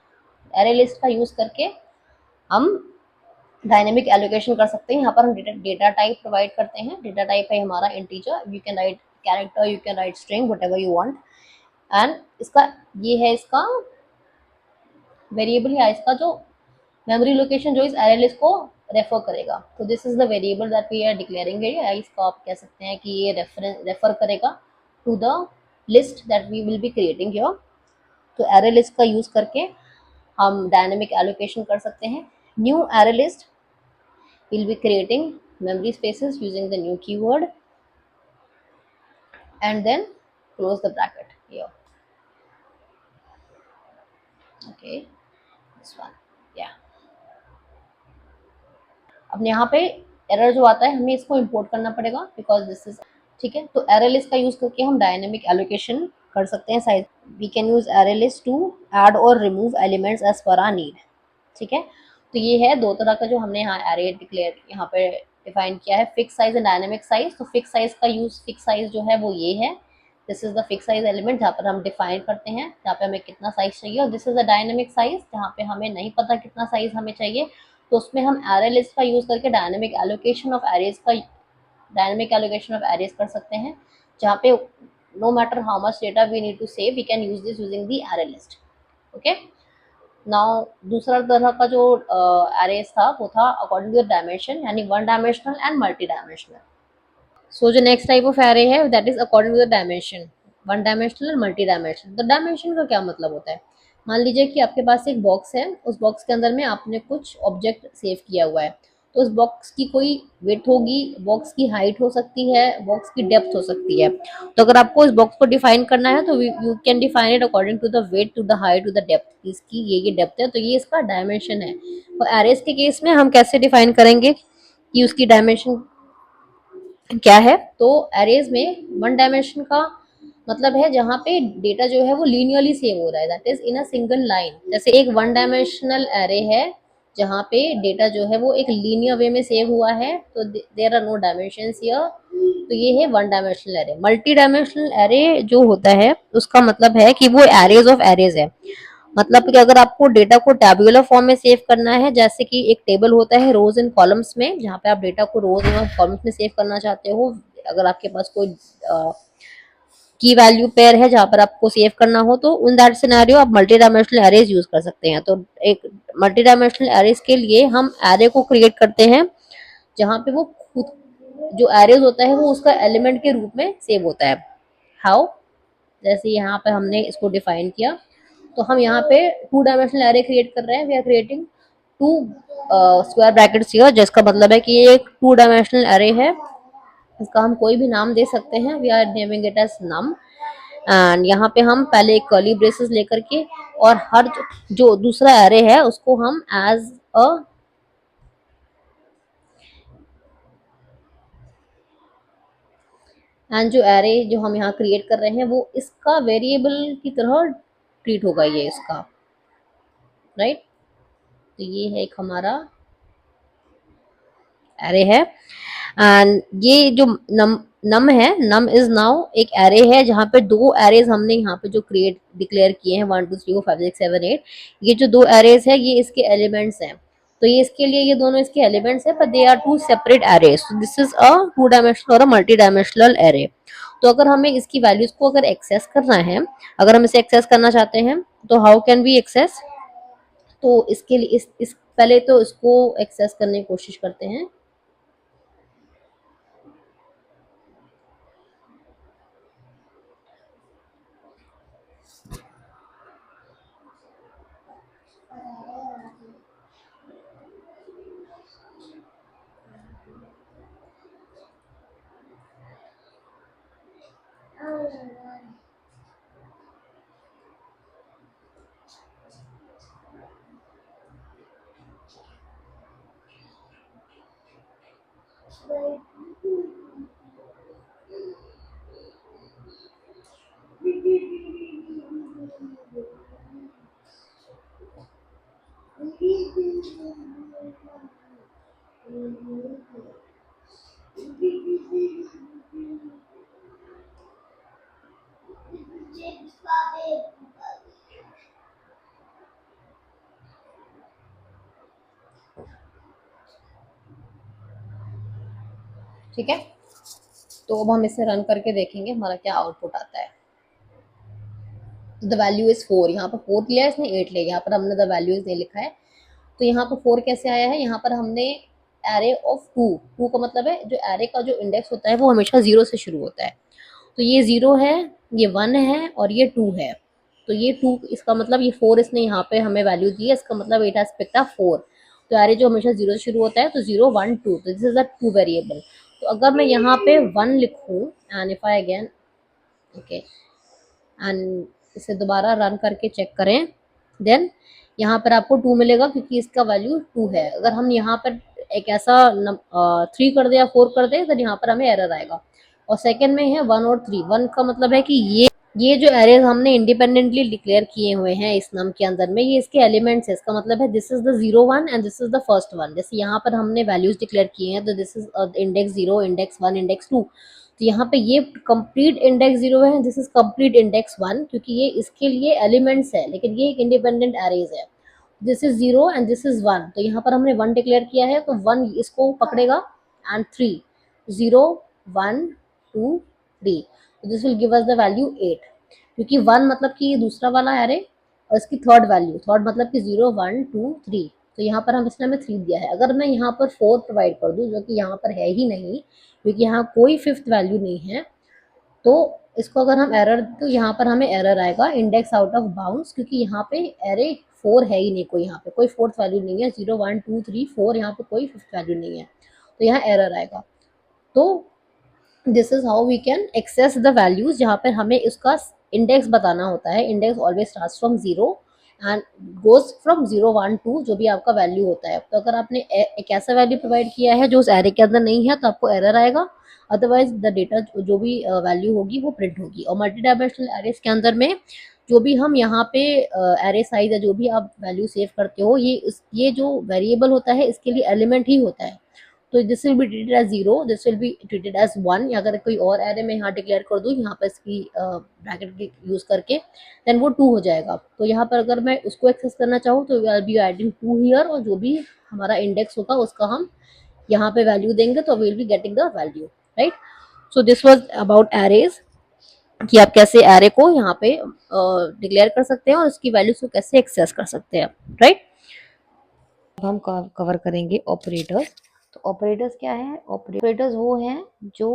Array list का यूज करके हम डायनेमिक एलोकेशन कर सकते हैं। यहाँ पर हम डेटा टाइप प्रोवाइड करते हैं। डेटा टाइप है हमारा integer, you can write character, you can write string, what ever you want. And इसका ये है इसका वेरिएबल, या इसका जो मेमोरी लोकेशन जो इस एरे लिस्ट को रेफर करेगा। तो this is the variable that we are declaring है, या इसको आप कह सकते हैं कि ये रेफर करेगा to the list that we will be creating here. तो एरे लिस्ट का यूज करके हम डायनेमिक एलोकेशन कर सकते हैं। New array list we'll be creating memory spaces using the new keyword, and then close the bracket here. Okay, this one, yeah. अब यहाँ पे एरर जो आता है हमें इसको इंपोर्ट करना पड़ेगा, बिकॉज दिस इज, ठीक है। तो एरे लिस्ट का यूज करके हम डायनेमिक एलोकेशन कर सकते हैं size. We can use array list to add और remove elements as per our need. ठीक है, तो ये है दो तरह का जो हमने यहाँ एरे डिक्लेयर यहाँ पे डिफाइन किया है, fix size and dynamic size. तो फिक्स साइज का यूज, फिक्स साइज जो है वो ये है, this is the fix size element जहाँ पर हम डिफाइन करते हैं जहाँ पे हमें कितना साइज चाहिए। और this is the dynamic size जहाँ पे हमें नहीं पता कितना साइज हमें चाहिए, तो उसमें हम एरे लिस्ट का यूज करके डायनेमिक एलोकेशन ऑफ एरेज कर सकते हैं, जहाँ पे no matter how much data we need to save, we can use this using the array list. Okay, now दूसरा तरह का जो arrays था वो था अकॉर्डिंग टू डायमेंशन, यानी one dimensional and multi dimensional. So जो नेक्स्ट टाइप ऑफ एरे है that is according to the dimension, one dimensional और मल्टी डायमेंशनल। तो डायमेंशन का क्या मतलब होता है? मान लीजिए कि आपके पास एक बॉक्स है, उस बॉक्स के अंदर में आपने कुछ ऑब्जेक्ट सेव किया हुआ है, तो उस बॉक्स की कोई विड्थ होगी, बॉक्स की हाइट हो सकती है, बॉक्स की डेप्थ हो सकती है। तो अगर आपको इस बॉक्स को डिफाइन करना है तो you can define it according to the weight, to the height, to the depth. इसकी ये डेप्थ है तो ये इसका डायमेंशन है। और एरेज के केस में हम कैसे डिफाइन करेंगे कि उसकी डायमेंशन क्या है? तो एरेज में वन डायमेंशन का मतलब है जहाँ पे डेटा जो है वो लीनियरली सेव हो रहा है, that is in a single line. जैसे एक वन डायमेंशनल एरे है जहाँ पे डेटा जो है वो एक लीनियर वे में सेव हुआ है, तो there are no dimensions here, तो ये है one dimensional array. Multi dimensional array जो होता है उसका मतलब है कि वो एरेज ऑफ एरेज है। मतलब कि अगर आपको डेटा को टैब्यूलर फॉर्म में सेव करना है, जैसे कि एक टेबल होता है रोज एंड कॉलम्स में, जहाँ पे आप डेटा को रोज और कॉलम्स में सेव करना चाहते हो, अगर आपके पास कोई की वैल्यू पेयर है जहाँ पर आपको सेव करना हो, तो इन दैट सिनेरियो आप मल्टी डायमेंशनल एरेज यूज कर सकते हैं। तो एक मल्टी डायमेंशनल एरेज के लिए हम एरे को क्रिएट करते हैं जहाँ पे वो खुद जो एरेज होता है वो उसका एलिमेंट के रूप में सेव होता है। हाउ? जैसे यहाँ पे हमने इसको डिफाइन किया, तो हम यहाँ पे टू डायमेंशनल एरे क्रिएट कर रहे हैं। We are creating two square brackets here, जिसका मतलब है कि ये एक टू डायमेंशनल एरे है। इसका हम कोई भी नाम दे सकते हैं, we are naming it as num. And यहाँ पे हम पहले एक कर्ली ब्रेसेस लेकर के, और हर जो दूसरा एरे है उसको हम एज अ एंड जो एरे जो हम यहाँ क्रिएट कर रहे हैं वो इसका वेरिएबल की तरह ट्रीट होगा ये इसका, राइट? तो ये है एक हमारा एरे है। एंड ये जो नम है, नम इज नाउ एक एरे है जहाँ पे दो एरेज हमने यहाँ पे जो क्रिएट डिक्लेयर किए हैं, 1 2 3 4 5 6 7 8, ये जो दो एरेज है ये इसके एलिमेंट्स हैं। तो ये इसके लिए ये दोनों इसके एलिमेंट्स है, पर they are two separate arrays. This is a two dimensional और अ मल्टी डायमेंशनल एरे। तो अगर हमें इसकी वैल्यूज को अगर एक्सेस करना है, अगर हम इसे एक्सेस करना चाहते हैं, तो हाउ कैन वी एक्सेस? तो इसके लिए इस पहले तो इसको एक्सेस करने की कोशिश करते हैं। ठीक है, तो अब हम इसे रन करके देखेंगे हमारा क्या आउटपुट आता है। द वैल्यू इज 4, यहाँ पर 4 लिया है इसने, 8 लिया, यहाँ पर हमने द वैल्यू इज नहीं लिखा है। तो यहाँ पर 4 कैसे आया है? यहाँ पर हमने एरे ऑफ 2, 2 का मतलब है जो एरे का जो इंडेक्स होता है वो हमेशा 0 से शुरू होता है। तो ये 0 है, ये 1 है और ये 2 है। तो ये 2 इसका मतलब ये 4 इसने यहाँ पे हमें वैल्यू दी है, इसका मतलब इट हैज पिक्ड अप 4। तो एरे जो हमेशा 0 से शुरू होता है, तो 0 1 2, तो दिस इज अ 2 वेरिएबल। तो अगर मैं यहाँ पे 1 लिखूँ and if I again, okay, and इसे दोबारा रन करके चेक करें, देन यहाँ पर आपको 2 मिलेगा क्योंकि इसका वैल्यू 2 है। अगर हम यहाँ पर एक ऐसा 3 कर दे या 4 कर दे, तो यहाँ पर हमें एरर आएगा। और सेकंड में है 1 और 3, 1 का मतलब है कि ये जो एरेज हमने इंडिपेंडेंटली डिक्लेयर किए हुए हैं इस नम के अंदर में, ये इसके एलिमेंट्स है। इसका मतलब है this is the 0 1 and this is the first one. जैसे यहाँ पर हमने वैल्यूज डिक्लेयर किए हैं, तो this is index 0, index 1, index 2। तो यहाँ पे ये कंप्लीट इंडेक्स 0 है, दिस इज कंप्लीट इंडेक्स 1, क्योंकि ये इसके लिए एलिमेंट्स है, लेकिन ये एक इंडिपेंडेंट एरेज है। This is 0 and this is 1, तो यहाँ पर हमने 1 डिक्लेयर किया है, तो 1 इसको पकड़ेगा एंड 3, 0 1 2 3, तो this will give us the value 8। क्योंकि 1 मतलब कि ये दूसरा वाला एरे और इसकी थर्ड वैल्यू, थर्ड मतलब कि 0 1 2 3, तो यहाँ पर हम इसने हमें 3 दिया है। अगर मैं यहाँ पर 4 प्रोवाइड कर दूँ जो कि यहाँ पर है ही नहीं, क्योंकि यहाँ कोई फिफ्थ वैल्यू नहीं है, तो इसको अगर हम एरर, तो यहाँ पर हमें एरर आएगा इंडेक्स आउट ऑफ बाउंड्स, क्योंकि यहाँ पे एरे 4 है ही नहीं, कोई यहाँ पे कोई फोर्थ वैल्यू नहीं है, 0 1 2 3 4 यहाँ पे कोई फिफ्थ वैल्यू नहीं है, तो यहाँ एरर आएगा। तो this is how we can access the values, जहाँ पर हमें इसका इंडेक्स बताना होता है। Index always starts from 0 and goes from 0 1 2 जो भी आपका वैल्यू होता है। तो अगर आपने एक ऐसा वैल्यू प्रोवाइड किया है जो उस एरे के अंदर नहीं है तो आपको एरर आएगा, अदरवाइज द डेटा जो भी वैल्यू होगी वो प्रिंट होगी। और मल्टी डायमेंशनल एरेस के अंदर में जो भी हम यहाँ पे एरे साइज या जो भी आप वैल्यू सेव करते हो, ये जो वेरिएबल होता है इसके लिए एलिमेंट ही होता है। तो this will be treated as 0, this will be treated as 1, या अगर कोई और एरे में यहाँ डिक्लेयर कर दूँ यहाँ पर इसकी ब्रैकेट यूज करके, देन वो 2 हो जाएगा। तो यहाँ पर अगर मैं उसको एक्सेस करना चाहूँ तो आई बी एडिंग 2 हियर, और जो भी हमारा इंडेक्स होगा उसका हम यहाँ पे वैल्यू देंगे, तो will be getting the value, right. So this was about arrays, कि आप कैसे एरे को यहाँ पे डिक्लेयर कर सकते हैं और उसकी वैल्यूज को कैसे एक्सेस कर सकते हैं, राइट। अब हम कवर करेंगे ऑपरेटर्स। तो ऑपरेटर्स क्या है? ऑपरेटर्स वो हैं जो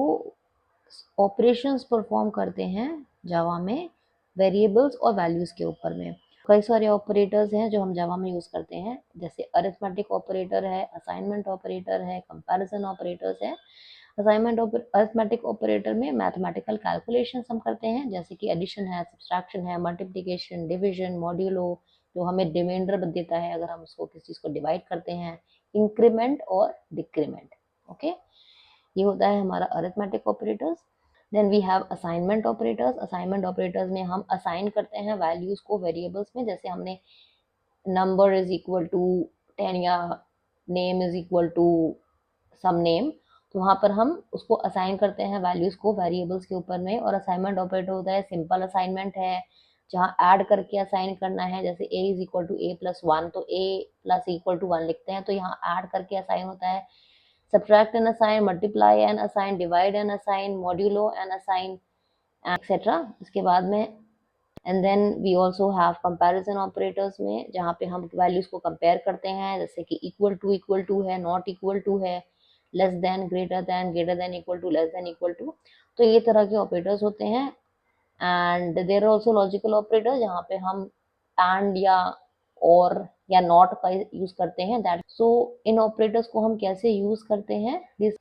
ऑपरेशंस परफॉर्म करते हैं जावा में वेरिएबल्स और वैल्यूज के ऊपर में। कई सारे ऑपरेटर्स हैं जो हम जावा में यूज करते हैं, जैसे अरिथमेटिक ऑपरेटर है, असाइनमेंट ऑपरेटर है, कंपैरिजन ऑपरेटर्स है। असाइनमेंट अरिथमेटिक ऑपरेटर में मैथमेटिकल कैलकुलेशंस हम करते हैं, जैसे कि एडिशन है, सब्सट्रैक्शन है, मल्टीप्लिकेशन, डिवीजन, मॉड्यूलो, जो हमें रिमाइंडर देता है अगर हम उसको किसी चीज को डिवाइड करते हैं, इंक्रीमेंट और डिक्रीमेंट। ओके, ये होता है हमारा arithmetic operators. Then we have assignment operators. Assignment operators में हम असाइन करते हैं वैल्यूज को वेरिएबल्स में, जैसे हमने नंबर इज इक्वल टू 10 या name is equal to some name, तो वहां पर हम उसको असाइन करते हैं वैल्यूज को वेरिएबल्स के ऊपर में। और असाइनमेंट ऑपरेटर होता है सिंपल असाइनमेंट है, जहाँ ऐड करके असाइन करना है, जैसे a is equal to A plus 1, तो a प्लस इक्वल टू 1 लिखते हैं, तो यहाँ ऐड करके असाइन होता है। subtract and assign, multiply and assign, divide and assign, modulo and assign, etc. इसके बाद में and then we also have comparison operators में, जहाँ पे हम वैल्यूज को कंपेयर करते हैं, जैसे कि इक्वल टू है, नॉट इक्वल टू है, less than, greater than, equal to, less than, equal to. तो ये तरह के ऑपरेटर्स होते हैं। And there are also logical operator, जहाँ पे हम एंड या और या नॉट का यूज करते हैं। दैट सो इन ऑपरेटर्स को हम कैसे यूज करते हैं दिस।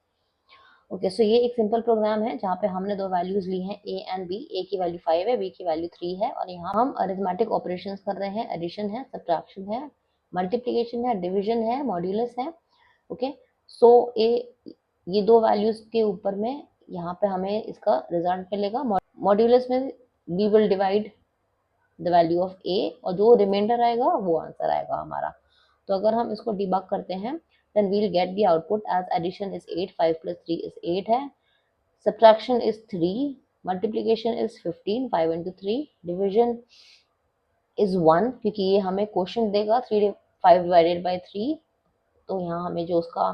ओके, सो ये एक सिंपल प्रोग्राम है जहाँ पे हमने दो वैल्यूज ली हैं a एंड b। a की वैल्यू 5 है, b की वैल्यू 3 है, और यहाँ हम अरिथमेटिक ऑपरेशंस कर रहे हैं, एडिशन है, सब्ट्रैक्शन है, मल्टीप्लिकेशन है, डिवीजन है, मॉड्यूलस है। ओके, सो ये दो वैल्यूज के ऊपर में यहाँ पे हमें इसका रिजल्ट मिलेगा। मॉड्यूलस में we will divide the value of a, और जो रिमाइंडर आएगा वो आंसर आएगा हमारा। तो अगर हम इसको डिबग करते हैं, then we'll get the output as addition is 8, 5 plus 3 is 8 है, subtraction is 3, multiplication is 15, 5 into 3, division is 1, क्योंकि ये हमें क्वोशंट देगा 5 divided by 3, तो यहाँ हमें जो उसका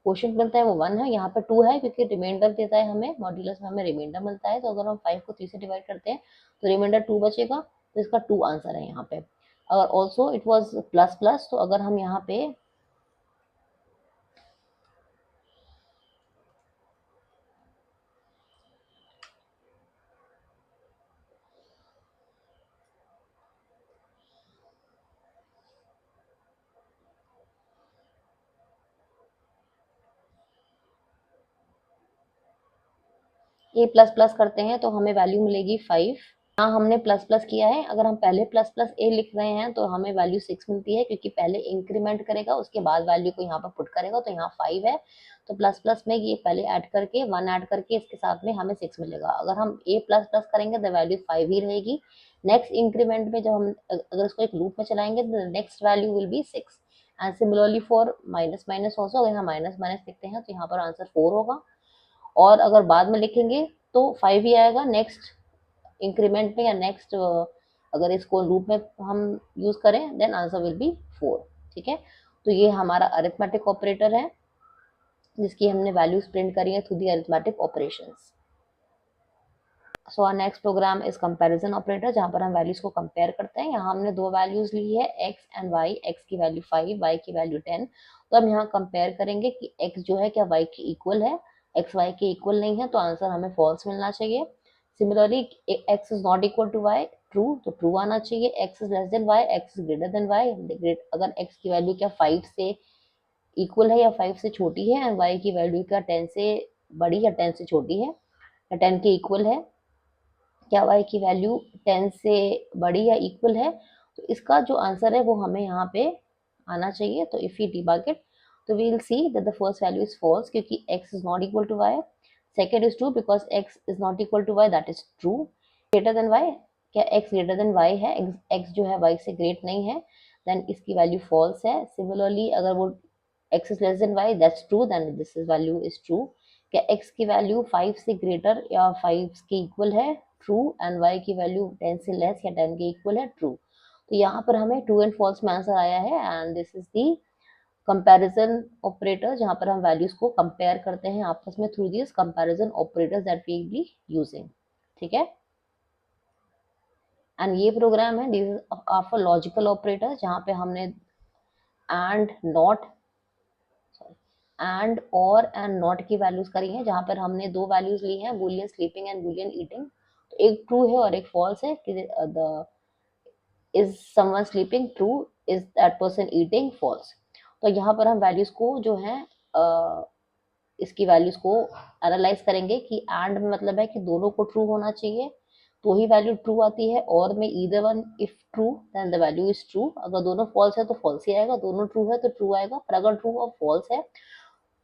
क्वोशंट मिलता है वो 1 है। यहाँ पर 2 है क्योंकि रिमाइंडर देता है हमें, मॉड्यूलस में हमें रिमाइंडर मिलता है, तो अगर हम 5 को 3 से डिवाइड करते हैं तो रिमाइंडर 2 बचेगा, तो इसका 2 आंसर है यहाँ पे। और also it was plus plus, तो अगर हम यहाँ पे ए प्लस प्लस करते हैं तो हमें वैल्यू मिलेगी 5। यहाँ हमने प्लस प्लस किया है, अगर हम पहले प्लस प्लस ए लिख रहे हैं तो हमें वैल्यू 6 मिलती है, क्योंकि पहले इंक्रीमेंट करेगा उसके बाद वैल्यू को यहाँ पर पुट करेगा, तो यहाँ 5 है, तो प्लस प्लस में ये पहले ऐड करके 1 ऐड करके इसके साथ में हमें 6 मिलेगा। अगर हम ए प्लस प्लस करेंगे तो वैल्यू 5 ही रहेगी। नेक्स्ट इंक्रीमेंट में जब हम अगर इसको एक लूप में चलाएंगे तो next value will be 6। And similarly for minus minus also, अगर हम माइनस माइनस लिखते हैं तो यहाँ पर आंसर 4 होगा, और अगर बाद में लिखेंगे तो 5 ही आएगा नेक्स्ट इंक्रीमेंट में, या नेक्स्ट अगर इसको लूप में हम यूज करें देन आंसर विल बी 4। ठीक है, तो ये हमारा अरिथमेटिक ऑपरेटर है जिसकी हमने वैल्यूज प्रिंट करी है through the arithmetic operations. So our next program is comparison operator, जहाँ पर हम वैल्यूज को कंपेयर करते हैं। यहाँ हमने दो वैल्यूज ली है x एंड y, x की वैल्यू 5, y की वैल्यू 10। तो हम यहाँ कंपेयर करेंगे कि x जो है क्या y के इक्वल है, x y के इक्वल नहीं है, तो आंसर हमें फॉल्स मिलना चाहिए। Similarly x is not equal to y, true, तो ट्रू आना चाहिए। x is less than y, x is greater than y, अगर x की वैल्यू क्या 5 से इक्वल है या 5 से छोटी है, एंड y की वैल्यू क्या 10 से बड़ी या 10 से छोटी है या 10 के इक्वल है, क्या y की वैल्यू 10 से बड़ी या इक्वल है, तो इसका जो आंसर है वो हमें यहाँ पे आना चाहिए। तो इफ वी डिबग इट, तो we will see that the first value is false क्योंकि x is not equal to y। Second is true because x is not equal to y, that is true. Greater than y, क्या x greater than y है, x जो है y से great नहीं है, then इसकी value false है। Similarly अगर वो x is less than y, that's true, then this is value is true। क्या x की वैल्यू 5 से ग्रेटर या 5 के इक्वल है, ट्रू, एंड y की वैल्यू 10 से लेस या 10 के इक्वल है, ट्रू। तो यहाँ पर हमें ट्रू एंड फॉल्स में आंसर आया है, and this is the comparison operator, जहाँ पर हम वैल्यूज को कंपेयर करते हैं आपस में through this comparison operators that we be using. ठीक है, एंड ये प्रोग्राम है this of a logical operator, जहाँ पे हमने एंड नॉट एंड और एंड नॉट की वैल्यूज करी है, जहां पर हमने दो वैल्यूज ली हैं, boolean sleeping and boolean eating. तो एक ट्रू है और एक फॉल्स है कि the is someone sleeping, true, is that person eating, false. तो यहाँ पर हम वैल्यूज को जो है इसकी वैल्यूज को एनालाइज करेंगे कि एंड में मतलब है कि दोनों को ट्रू होना चाहिए तो ही वैल्यू ट्रू आती है, और में either one if true then the value is true. अगर दोनों फॉल्स है तो फॉल्स ही आएगा, दोनों ट्रू है तो ट्रू आएगा, पर अगर ट्रू और फॉल्स है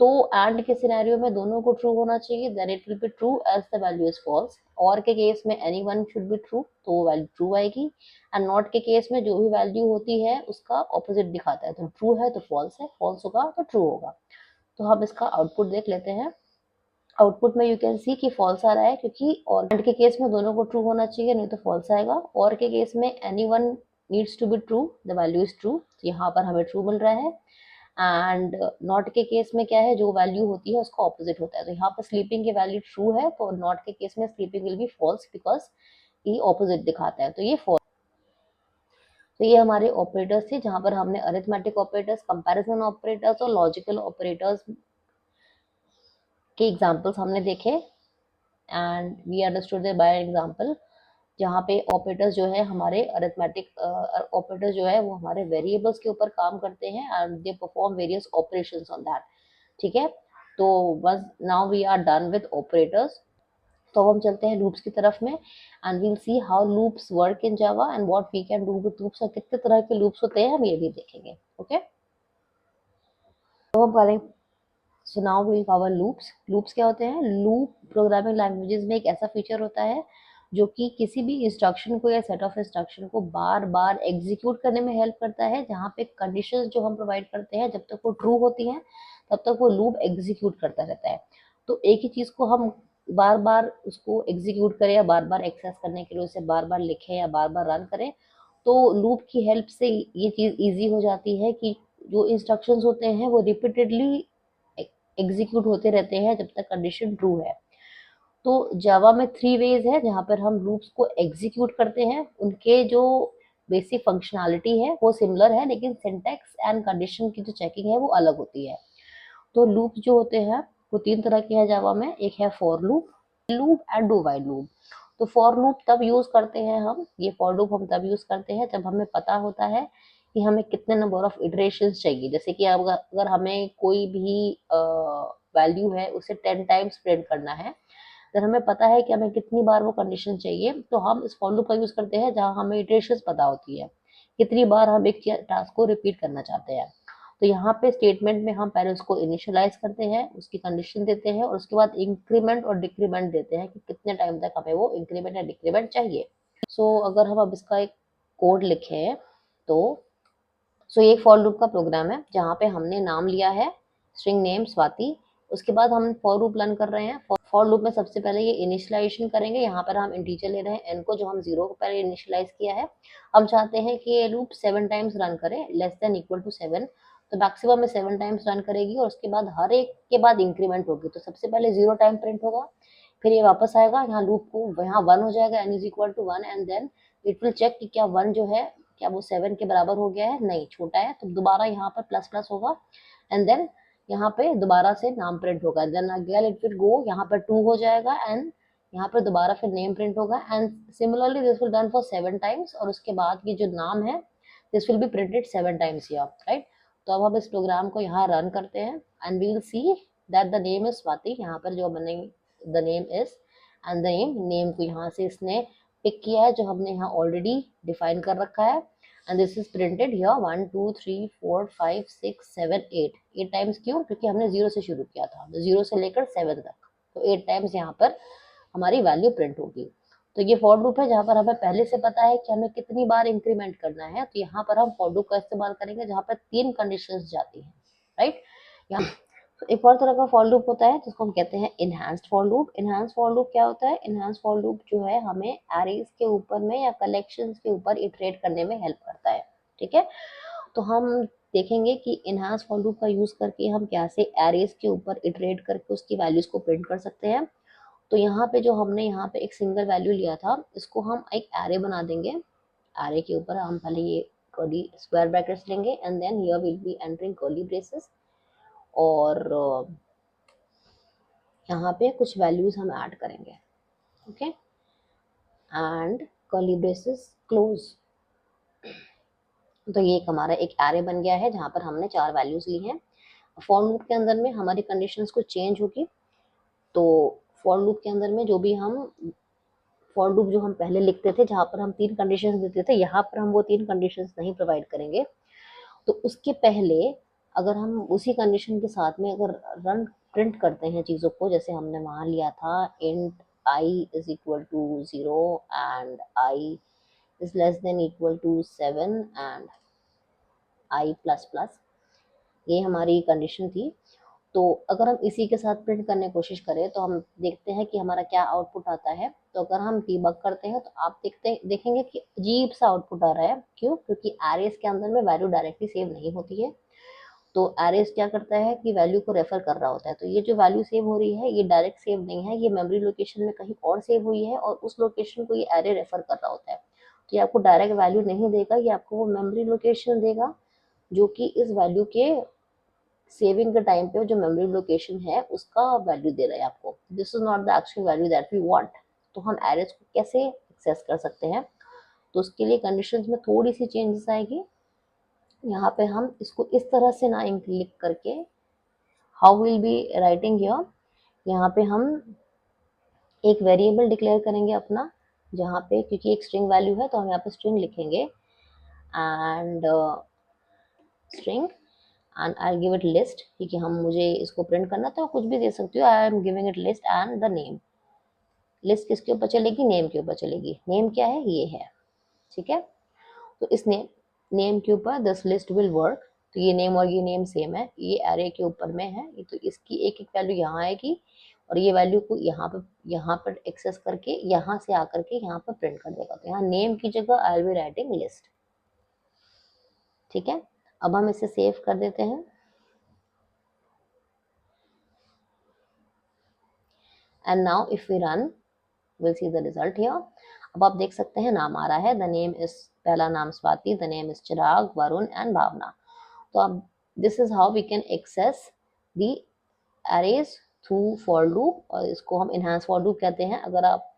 तो एंड के सिनेरियो में दोनों को ट्रू होना चाहिए, then it will be true as the value is false. और के केस में any one should be true, तो वो वैल्यू ट्रू आएगी। एंड नॉट के केस में जो भी वैल्यू होती है उसका ऑपोजिट दिखाता है, तो ट्रू है तो फॉल्स है, फॉल्स होगा तो ट्रू होगा। तो हम इसका आउटपुट देख लेते हैं। आउटपुट में यू कैन सी कि फॉल्स आ रहा है क्योंकि और एंड के केस में दोनों को ट्रू होना चाहिए, नहीं तो फॉल्स आएगा। और के केस में any one needs to be true, the value is true, यहाँ पर हमें ट्रू मिल रहा है। एंड नॉट के केस में क्या है, जो वैल्यू होती है उसका ऑपोजिट होता है, तो यहाँ पर स्लीपिंग की वैल्यू ट्रू है, तो नॉट के केस में sleeping will be false because ये ऑपोजिट दिखाता है, तो ये फॉल्स। तो ये हमारे ऑपरेटर्स थे, जहां पर हमने अरिथमेटिक ऑपरेटर्स, कंपैरिजन ऑपरेटर्स और लॉजिकल ऑपरेटर्स के एग्जांपल्स हमने देखे, and we understood by example, जहाँ पे ऑपरेटर्स जो है हमारे अरिथमेटिक ऑपरेटर्स जो है वो हमारे वेरिएबल्स के ऊपर काम करते हैं and they perform various operations on that. ठीक है, तो बस now we are done with operators. तो अब हम चलते हैं लूप्स की तरफ में, and we'll see how loops work in Java and what we can do with loops, और कितने तरह के लूप्स होते हैं हम ये भी देखेंगे। ओके, तो हम करें, so now we cover loops. Loops क्या होते हैं? लूप प्रोग्रामिंग लैंग्वेजेस में एक ऐसा फीचर होता है जो कि किसी भी इंस्ट्रक्शन को या सेट ऑफ इंस्ट्रक्शन को बार बार एग्जीक्यूट करने में हेल्प करता है, जहाँ पे कंडीशंस जो हम प्रोवाइड करते हैं जब तक वो ट्रू होती हैं तब तक वो लूप एग्जीक्यूट करता रहता है। तो एक ही चीज़ को हम बार बार उसको एग्जीक्यूट करें या बार बार एक्सेस करने के लिए उसे बार बार लिखें या बार बार रन करें, तो लूप की हेल्प से ये चीज़ ईजी हो जाती है कि जो इंस्ट्रक्शंस होते हैं वो रिपीटेडली एग्जीक्यूट होते रहते हैं जब तक कंडीशन ट्रू है। तो जावा में 3 वेज है जहाँ पर हम लूप्स को एग्जीक्यूट करते हैं। उनके जो बेसिक फंक्शनैलिटी है वो सिमिलर है, लेकिन सिंटैक्स एंड कंडीशन की जो चेकिंग है वो अलग होती है। तो लूप जो होते हैं वो 3 तरह के हैं जावा में। एक है for loop, loop and do while loop. तो फॉर लूप तब यूज करते हैं हम, ये फॉर लूप हम तब यूज करते हैं जब हमें पता होता है कि हमें कितने नंबर ऑफ इटरेशंस चाहिए। जैसे कि अगर हमें कोई भी वैल्यू है उसे 10 टाइम्स प्रिंट करना है, अगर हमें पता है कि हमें कितनी बार वो कंडीशन चाहिए, तो हम इस फॉर लूप का यूज करते हैं जहाँ हमें इटरेशंस पता होती है, कितनी बार हम एक टास्क को रिपीट करना चाहते हैं। तो यहाँ पे स्टेटमेंट में हम पहले उसको इनिशियलाइज करते हैं, उसकी कंडीशन देते हैं, और उसके बाद इंक्रीमेंट और डिक्रीमेंट देते हैं कि कितने टाइम तक हमें वो इंक्रीमेंट या डिक्रीमेंट चाहिए। सो अगर हम अब इसका एक कोड लिखें तो ये एक फॉर लूप का प्रोग्राम है जहाँ पे हमने नाम लिया है स्ट्रिंग नेम स्वाति। उसके बाद हम फॉर लूप रन कर रहे हैं। फॉर लूप में सबसे पहले ये इनिशियलाइजेशन करेंगे। यहाँ पर हम इंटीजर ले रहे हैं n को, जो हम 0 को पहले इनिशियलाइज किया है। हम चाहते हैं कि ये लूप 7 टाइम्स रन करे, लेस देन इक्वल टू 7। तो मैक्सिमम में 7 टाइम्स रन करेगी और उसके बाद हर एक के बाद इंक्रीमेंट होगी। तो सबसे पहले 0 टाइम प्रिंट होगा, फिर ये वापस आएगा, यहाँ लूप को यहाँ 1 हो जाएगा, n is equal to 1, and then it will check कि क्या 1 जो है क्या वो 7 के बराबर हो गया है, नहीं छोटा है, तो दोबारा यहाँ पर प्लस प्लस होगा, एंड देन यहाँ पे दोबारा से नाम प्रिंट होगा, then again it will go, यहाँ पर 2 हो जाएगा, एंड यहाँ पर दोबारा फिर नेम प्रिंट होगा, and similarly this will done for 7 times, और उसके बाद ये जो नाम है this will be printed 7 times here, right. तो अब हम इस प्रोग्राम को यहाँ रन करते हैं, and we will see that the name is Swati, यहाँ पर जो बने the name is, and the name को यहाँ से इसने पिक किया है जो हमने यहाँ ऑलरेडी डिफाइन कर रखा है, and this is printed here 1 2 3 4 5 6 7 8 times. क्यों? क्योंकि हमने 0 से शुरू किया था, 0 से लेकर 7 तक, तो 8 टाइम्स यहाँ पर हमारी वैल्यू प्रिंट होगी। तो ये फॉर लूप है जहाँ पर हमें पहले से पता है कि हमें कितनी बार इंक्रीमेंट करना है, तो यहाँ पर हम फॉर लूप का इस्तेमाल करेंगे जहाँ पर 3 कंडीशंस जाती हैं, राइट। यहाँ तो एक और तरह का फॉर लूप होता है जिसको हम कहते हैं enhanced for loop. Enhanced for loop क्या होता है? इनहैंस्ड फॉर लूप जो है हमें एरेज के ऊपर में या कलेक्शंस के ऊपर इटरेट करने में हेल्प करता है, ठीक है। तो हम देखेंगे कि इनहैंस्ड फॉर लूप का यूज करके हम कैसे एरेज के ऊपर इटरेट करके उसकी वैल्यूज को प्रिंट कर सकते हैं। तो यहाँ पे जो हमने यहाँ पे एक सिंगल वैल्यू लिया था, इसको हम एक एरे बना देंगे। एरे के ऊपर हम पहले ये कर्ली स्क्वायर ब्रैकेट्स लेंगे, and then here will be entering curly braces, और यहाँ पे कुछ वैल्यूज हम ऐड करेंगे, okay, and curly braces close. तो ये एक हमारा एक एरे बन गया है जहाँ पर हमने 4 वैल्यूज ली हैं। फॉर लूप के अंदर में हमारी कंडीशंस को चेंज होगी, तो फॉर लूप के अंदर में जो भी हम फॉर लूप जो हम पहले लिखते थे जहाँ पर हम 3 कंडीशंस देते थे, यहाँ पर हम वो 3 कंडीशंस नहीं प्रोवाइड करेंगे। तो उसके पहले अगर हम उसी कंडीशन के साथ में अगर रन प्रिंट करते हैं चीज़ों को, जैसे हमने वहाँ लिया था int i is equal to 0 and i is less than equal to 7 and i plus plus, ये हमारी कंडीशन थी। तो अगर हम इसी के साथ प्रिंट करने की कोशिश करें तो हम देखते हैं कि हमारा क्या आउटपुट आता है। तो अगर हम डीबग करते हैं तो आप देखेंगे कि अजीब सा आउटपुट आ रहा है। क्यों? क्योंकि एरेज के अंदर में वैल्यू डायरेक्टली सेव नहीं होती है। तो एरेज क्या करता है कि वैल्यू को रेफर कर रहा होता है। तो ये जो वैल्यू सेव हो रही है ये डायरेक्ट सेव नहीं है, ये मेमोरी लोकेशन में कहीं और सेव हुई है और उस लोकेशन को ये एरे रेफर कर रहा होता है। तो ये आपको डायरेक्ट वैल्यू नहीं देगा, ये आपको वो मेमोरी लोकेशन देगा जो कि इस वैल्यू के सेविंग के टाइम पे जो मेमोरी लोकेशन है उसका वैल्यू दे रहा है आपको। This is not the actual value that we want. तो हम एरेज को कैसे एक्सेस कर सकते हैं? तो उसके लिए कंडीशंस में थोड़ी सी चेंजेस आएगी। यहाँ पे हम इसको इस तरह से ना लिख करके how will be writing here, यहाँ पे हम एक वेरिएबल डिक्लेयर करेंगे अपना, जहाँ पे क्योंकि एक स्ट्रिंग वैल्यू है तो हम यहाँ पे स्ट्रिंग लिखेंगे and string and I give it list, ठीक है। हम मुझे इसको प्रिंट करना तो कुछ भी दे सकती हो, I am giving it list and the name. List किसके ऊपर चलेगी? नेम के ऊपर चलेगी। नेम क्या है? ये है, ठीक है। तो इस नेम के ऊपर दिस लिस्ट विल वर्क। तो ये नेम और ये नेम सेम है, ये एरे के ऊपर में है, तो इसकी एक एक वैल्यू यहाँ आएगी और ये वैल्यू को यहाँ पर एक्सेस करके यहाँ से आकर के यहाँ पर प्रिंट कर देगा। तो यहाँ नेम की जगह I will be writing list, ठीक है। अब हम इसे सेव कर देते हैं and now if we run will see the result here. अब आप देख सकते हैं नाम आ रहा है, द नेम इज, पहला नाम Swati, the name is Chirag, Varun and Bhavana. तो अब this is how we can access the arrays through for loop, और इसको हम इनहैंस फॉर लूप कहते हैं। अगर आप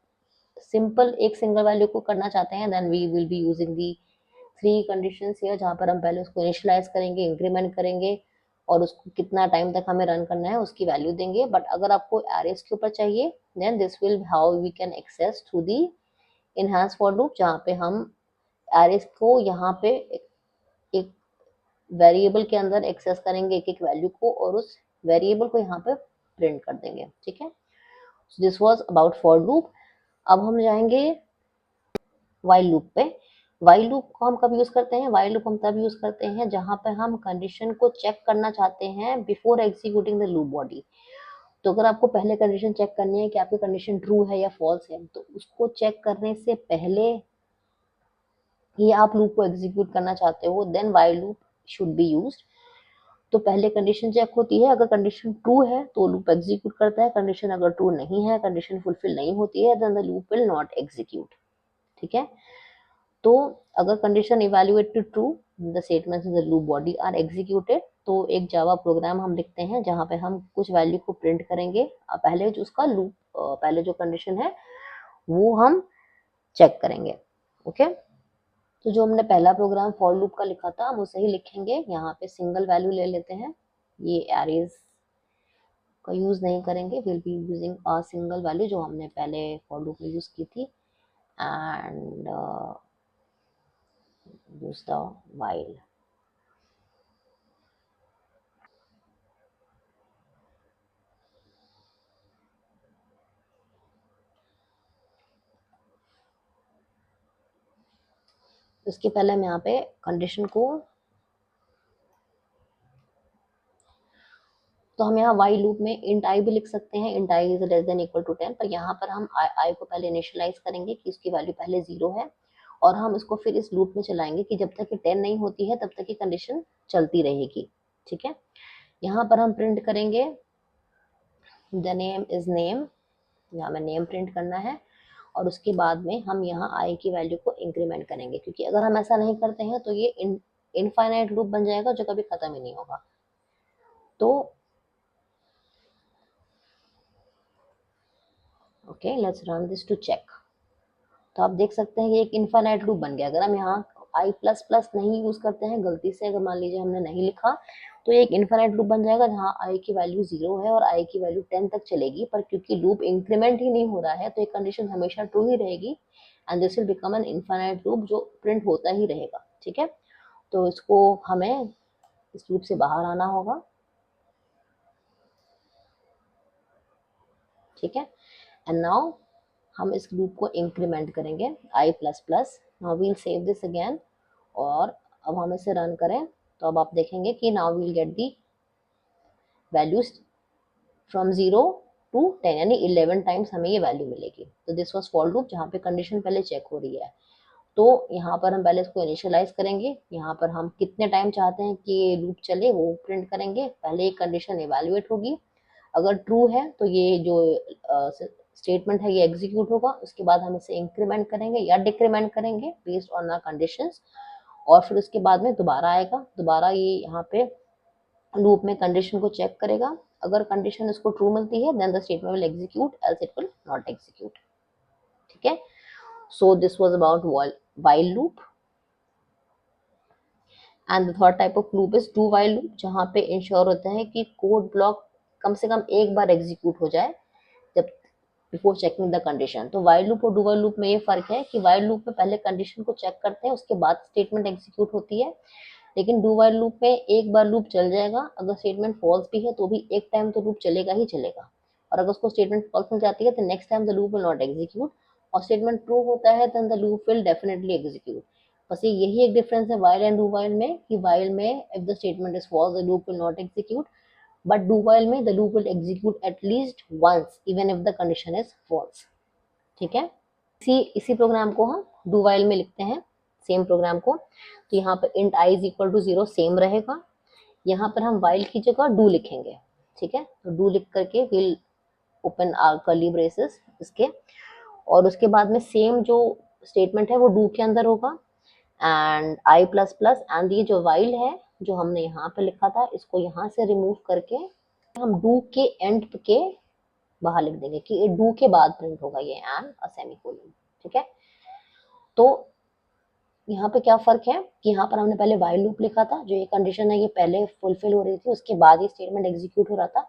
सिंपल एक सिंगल वैल्यू को करना चाहते हैं then we will be using the 3 conditions here, जहाँ पर हम पहले उसको इनिशियलाइज करेंगे, इंक्रीमेंट करेंगे और उसको कितना टाइम तक हमें रन करना है उसकी वैल्यू देंगे। बट अगर आपको एरेज के ऊपर चाहिए then this will how we can access through the enhance for loop, जहाँ पे हम एरेज को यहाँ पे एक वेरिएबल के अंदर एक्सेस करेंगे एक एक वैल्यू को और उस वेरिएबल को यहाँ पे प्रिंट कर देंगे, ठीक है। This was about for loop. अब हम जाएंगे वाइल लूप पे। वाइल लूप को हम कब यूज करते हैं? वाइल लूप हम तब यूज करते हैं जहां पे हम कंडीशन को चेक करना चाहते हैं before executing the loop body. तो अगर आपको पहले कंडीशन चेक करनी है कि आपकी कंडीशन ट्रू है या फॉल्स है, तो उसको चेक करने से पहले ही आप लूप को एग्जीक्यूट करना चाहते हो, then while loop should be used. तो पहले कंडीशन चेक होती है, अगर कंडीशन ट्रू है तो लूप एग्जीक्यूट करता है, कंडीशन अगर ट्रू नहीं है, कंडीशन फुलफिल नहीं होती है, then the loop will not execute. ठीक है, तो अगर condition evaluated true, the statements in the loop body are executed. तो एक जावा प्रोग्राम हम लिखते हैं जहां पे हम कुछ वैल्यू को प्रिंट करेंगे, पहले जो उसका लूप, पहले जो कंडीशन है वो हम चेक करेंगे। ओके, तो जो हमने पहला प्रोग्राम फॉर लूप का लिखा था हम उसे ही लिखेंगे। यहाँ पे सिंगल वैल्यू ले लेते हैं, ये एरेज का यूज नहीं करेंगे, will be using a single value जो हमने पहले फॉर लूप में यूज की थी, एंड use the while। उसके पहले हम यहाँ पे कंडीशन को, तो हम यहाँ वाई लूप में इंट आई भी लिख सकते हैं, int i is less than equal to 10, पर यहाँ पर हम आई को पहले इनिशियलाइज करेंगे कि उसकी वैल्यू पहले 0 है, और हम इसको फिर इस लूप में चलाएंगे कि जब तक कि 10 नहीं होती है तब तक की कंडीशन चलती रहेगी। ठीक है, यहाँ पर हम प्रिंट करेंगे द नेम इज नेम, यहाँ में नेम प्रिंट करना है, और उसके बाद में हम यहाँ आई की वैल्यू को इंक्रीमेंट करेंगे, क्योंकि अगर हम ऐसा नहीं करते हैं तो ये इनफाइनाइट लूप बन जाएगा जो कभी खत्म ही नहीं होगा। तो okay, let's run this to check. तो आप देख सकते हैं ये एक इनफाइनाइट लूप बन गया। अगर हम यहाँ आई प्लस प्लस नहीं यूज करते हैं, गलती से अगर मान लीजिए हमने नहीं लिखा, तो ये एक इनफाइनाइट लूप बन जाएगा जहाँ आई की वैल्यू 0 है और आई की वैल्यू 10 तक चलेगी, पर क्योंकि लूप इंक्रीमेंट ही नहीं हो रहा है तो एक कंडीशन हमेशा ट्रू ही रहेगी, and this will become an infinite loop जो प्रिंट होता ही रहेगा। ठीक है, तो इसको हमें इस लूप से बाहर आना होगा। ठीक है, एंड नाउ हम इस लूप को इंक्रीमेंट करेंगे I plus plus. Now we'll save this again, और अब हम इसे रन करें तो अब आप देखेंगे कि now we'll get the values from 0 to 10, यानी 11 टाइम्स हमें ये वैल्यू मिलेगी। तो दिस वाज फॉर लूप जहाँ पे कंडीशन पहले चेक हो रही है। तो यहाँ पर हम पहले इसको इनिशियलाइज करेंगे, यहाँ पर हम कितने टाइम चाहते हैं कि ये लूप चले वो प्रिंट करेंगे। पहले एक कंडीशन इवेल्युएट होगी, अगर ट्रू है तो ये जो स्टेटमेंट है ये एग्जीक्यूट होगा, उसके बाद हम इसे इंक्रीमेंट करेंगे या डिक्रीमेंट करेंगे बेस्ड ऑन आवर कंडीशंस, और फिर उसके बाद में दोबारा आएगा, दोबारा ये यहाँ पे लूप में कंडीशन को चेक करेगा। अगर कंडीशन इसको ट्रू मिलती है then the statement will execute, else it will not execute. ठीक है, so this was about while loop. And the third type of loop is do while loop, जहाँ पे इंश्योर होता है कि कोड ब्लॉक कम से कम एक बार एग्जीक्यूट हो जाए जब बिफोर चेकिंग द कंडीशन। तो व्हाइल लूप और डू व्हाइल लूप में ये फर्क है कि व्हाइल लूप में पहले कंडीशन को चेक करते हैं उसके बाद स्टेटमेंट एग्जीक्यूट होती है, लेकिन डू व्हाइल लूप में एक बार लूप चल जाएगा, अगर स्टेटमेंट फॉल्स भी है तो भी एक टाइम तो लूप चलेगा ही चलेगा, और अगर उसको स्टेटमेंट फॉल्स मिल जाती है तो next time the loop will not execute, और स्टेटमेंट ट्रू होता है then the loop will definitely execute. बस यही एक डिफरेंस है व्हाइल एंड डू व्हाइल में, कि व्हाइल में if the statement is false the loop will not execute, but do while में the loop will execute at least once even if the condition is false. ठीक है, इसी programme को हम do while में लिखते हैं, सेम प्रोग्राम को। तो यहाँ पर int i is equal to 0 same रहेगा, यहाँ पर हम वाइल की जगह डू लिखेंगे। ठीक है, तो डू लिख करके will open our curly braces इसके, और उसके बाद में सेम जो स्टेटमेंट है वो डू के अंदर होगा, and I plus plus, and ये जो वाइल है जो हमने यहाँ पे लिखा था इसको यहाँ से रिमूव करके हम डू के एंड के बाहर लिख देंगे कि डू के बाद प्रिंट होगा ये एंड अ सेमीकोलन। ठीक है, तो यहाँ पे क्या फर्क है कि यहाँ पर हमने पहले वाइल लूप लिखा था, जो ये कंडीशन है ये पहले फुलफिल हो रही थी उसके बाद ये स्टेटमेंट एग्जीक्यूट हो रहा था।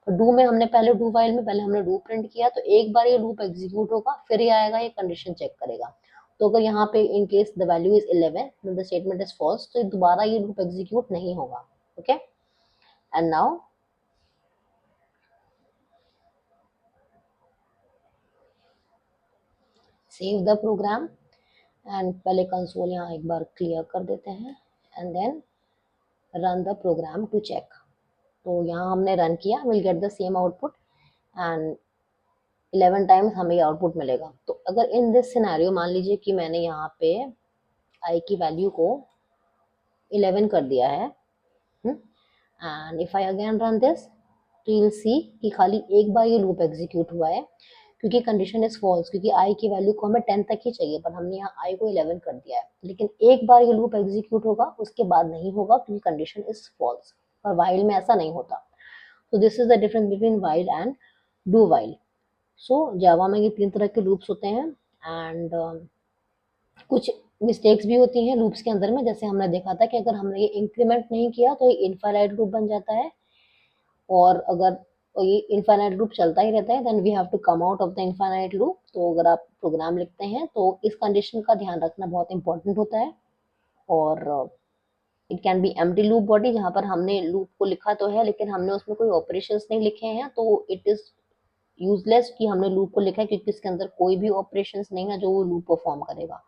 और डू में हमने पहले डू वाइल में पहले हमने डू प्रिंट किया, तो एक बार ये लूप एग्जीक्यूट होगा फिर ये आएगा ये कंडीशन चेक करेगा। तो अगर यहाँ पे in case the value is 11 the statement is false, तो दोबारा ये लूप एग्जीक्यूट नहीं होगा। Okay, and now save the program, and पहले कंसोल यहाँ एक बार क्लियर कर देते हैं, and then run the program to check. तो यहाँ हमने रन किया, will get the same output and 11 times हमें ये आउटपुट मिलेगा। तो अगर इन दिस सिनेरियो मान लीजिए कि मैंने यहाँ पे आई की वैल्यू को 11 कर दिया है, and if I again run this, तो you'll see कि खाली एक बार ये लूप एग्जीक्यूट हुआ है, क्योंकि कंडीशन इज फॉल्स, क्योंकि आई की वैल्यू को हमें 10 तक ही चाहिए, पर हमने यहाँ आई को 11 कर दिया है। लेकिन एक बार ये लूप एग्जीक्यूट होगा, उसके बाद नहीं होगा, क्योंकि कंडीशन इज फॉल्स। और वाइल में ऐसा नहीं होता। तो this is the difference between while and do while. So Java में ये 3 तरह के लूप्स होते हैं, एंड कुछ मिस्टेक्स भी होती हैं लूप्स के अंदर में। जैसे हमने देखा था कि अगर हमने ये इंक्रीमेंट नहीं किया तो ये इनफाइनाइट लूप बन जाता है, और अगर ये इनफाइनाइट लूप चलता ही रहता है, then we have to come out of the infinite loop. तो अगर आप प्रोग्राम लिखते हैं तो इस कंडीशन का ध्यान रखना बहुत इंपॉर्टेंट होता है। और it can be empty loop body, जहाँ पर हमने लूप को लिखा तो है लेकिन हमने उसमें कोई ऑपरेशंस नहीं लिखे हैं, तो इट इज यूजलेस कि हमने लूप को लिखा है, क्योंकि इसके अंदर कोई भी ऑपरेशंस नहीं है जो वो लूप परफॉर्म करेगा।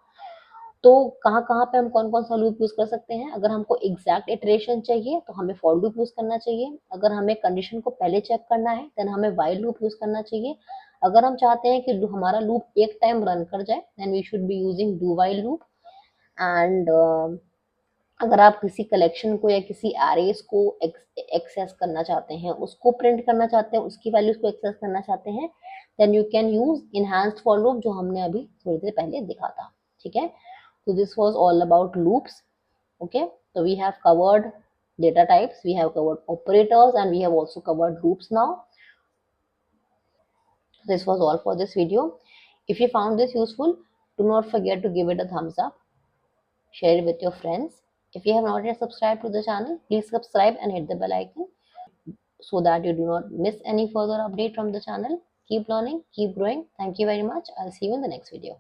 तो कहाँ कहाँ पे हम कौन कौन सा लूप यूज कर सकते हैं? अगर हमको एग्जैक्ट इटरेशन चाहिए तो हमें फॉर लूप यूज करना चाहिए। अगर हमें कंडीशन को पहले चेक करना है देन हमें वाइल लूप यूज करना चाहिए। अगर हम चाहते हैं कि हमारा लूप एक टाइम रन कर जाए, then we should be using do while loop. And अगर आप किसी कलेक्शन को या किसी एरेस को एक्सेस करना चाहते हैं, उसको प्रिंट करना चाहते हैं, उसकी वैल्यूज को एक्सेस करना चाहते हैं, then you can use enhanced for loop, जो हमने अभी थोड़ी देर पहले देखा था। ठीक है, so this was all about loops. Okay, so we have covered data types, we have covered operators, and we have also covered loops now. This was all for this video. If you found this useful, do not forget to give it a thumbs up, share it with your friends. If you have not yet subscribed to the channel, please subscribe and hit the bell icon so that you do not miss any further update from the channel. Keep learning, keep growing. Thank you very much. I'll see you in the next video.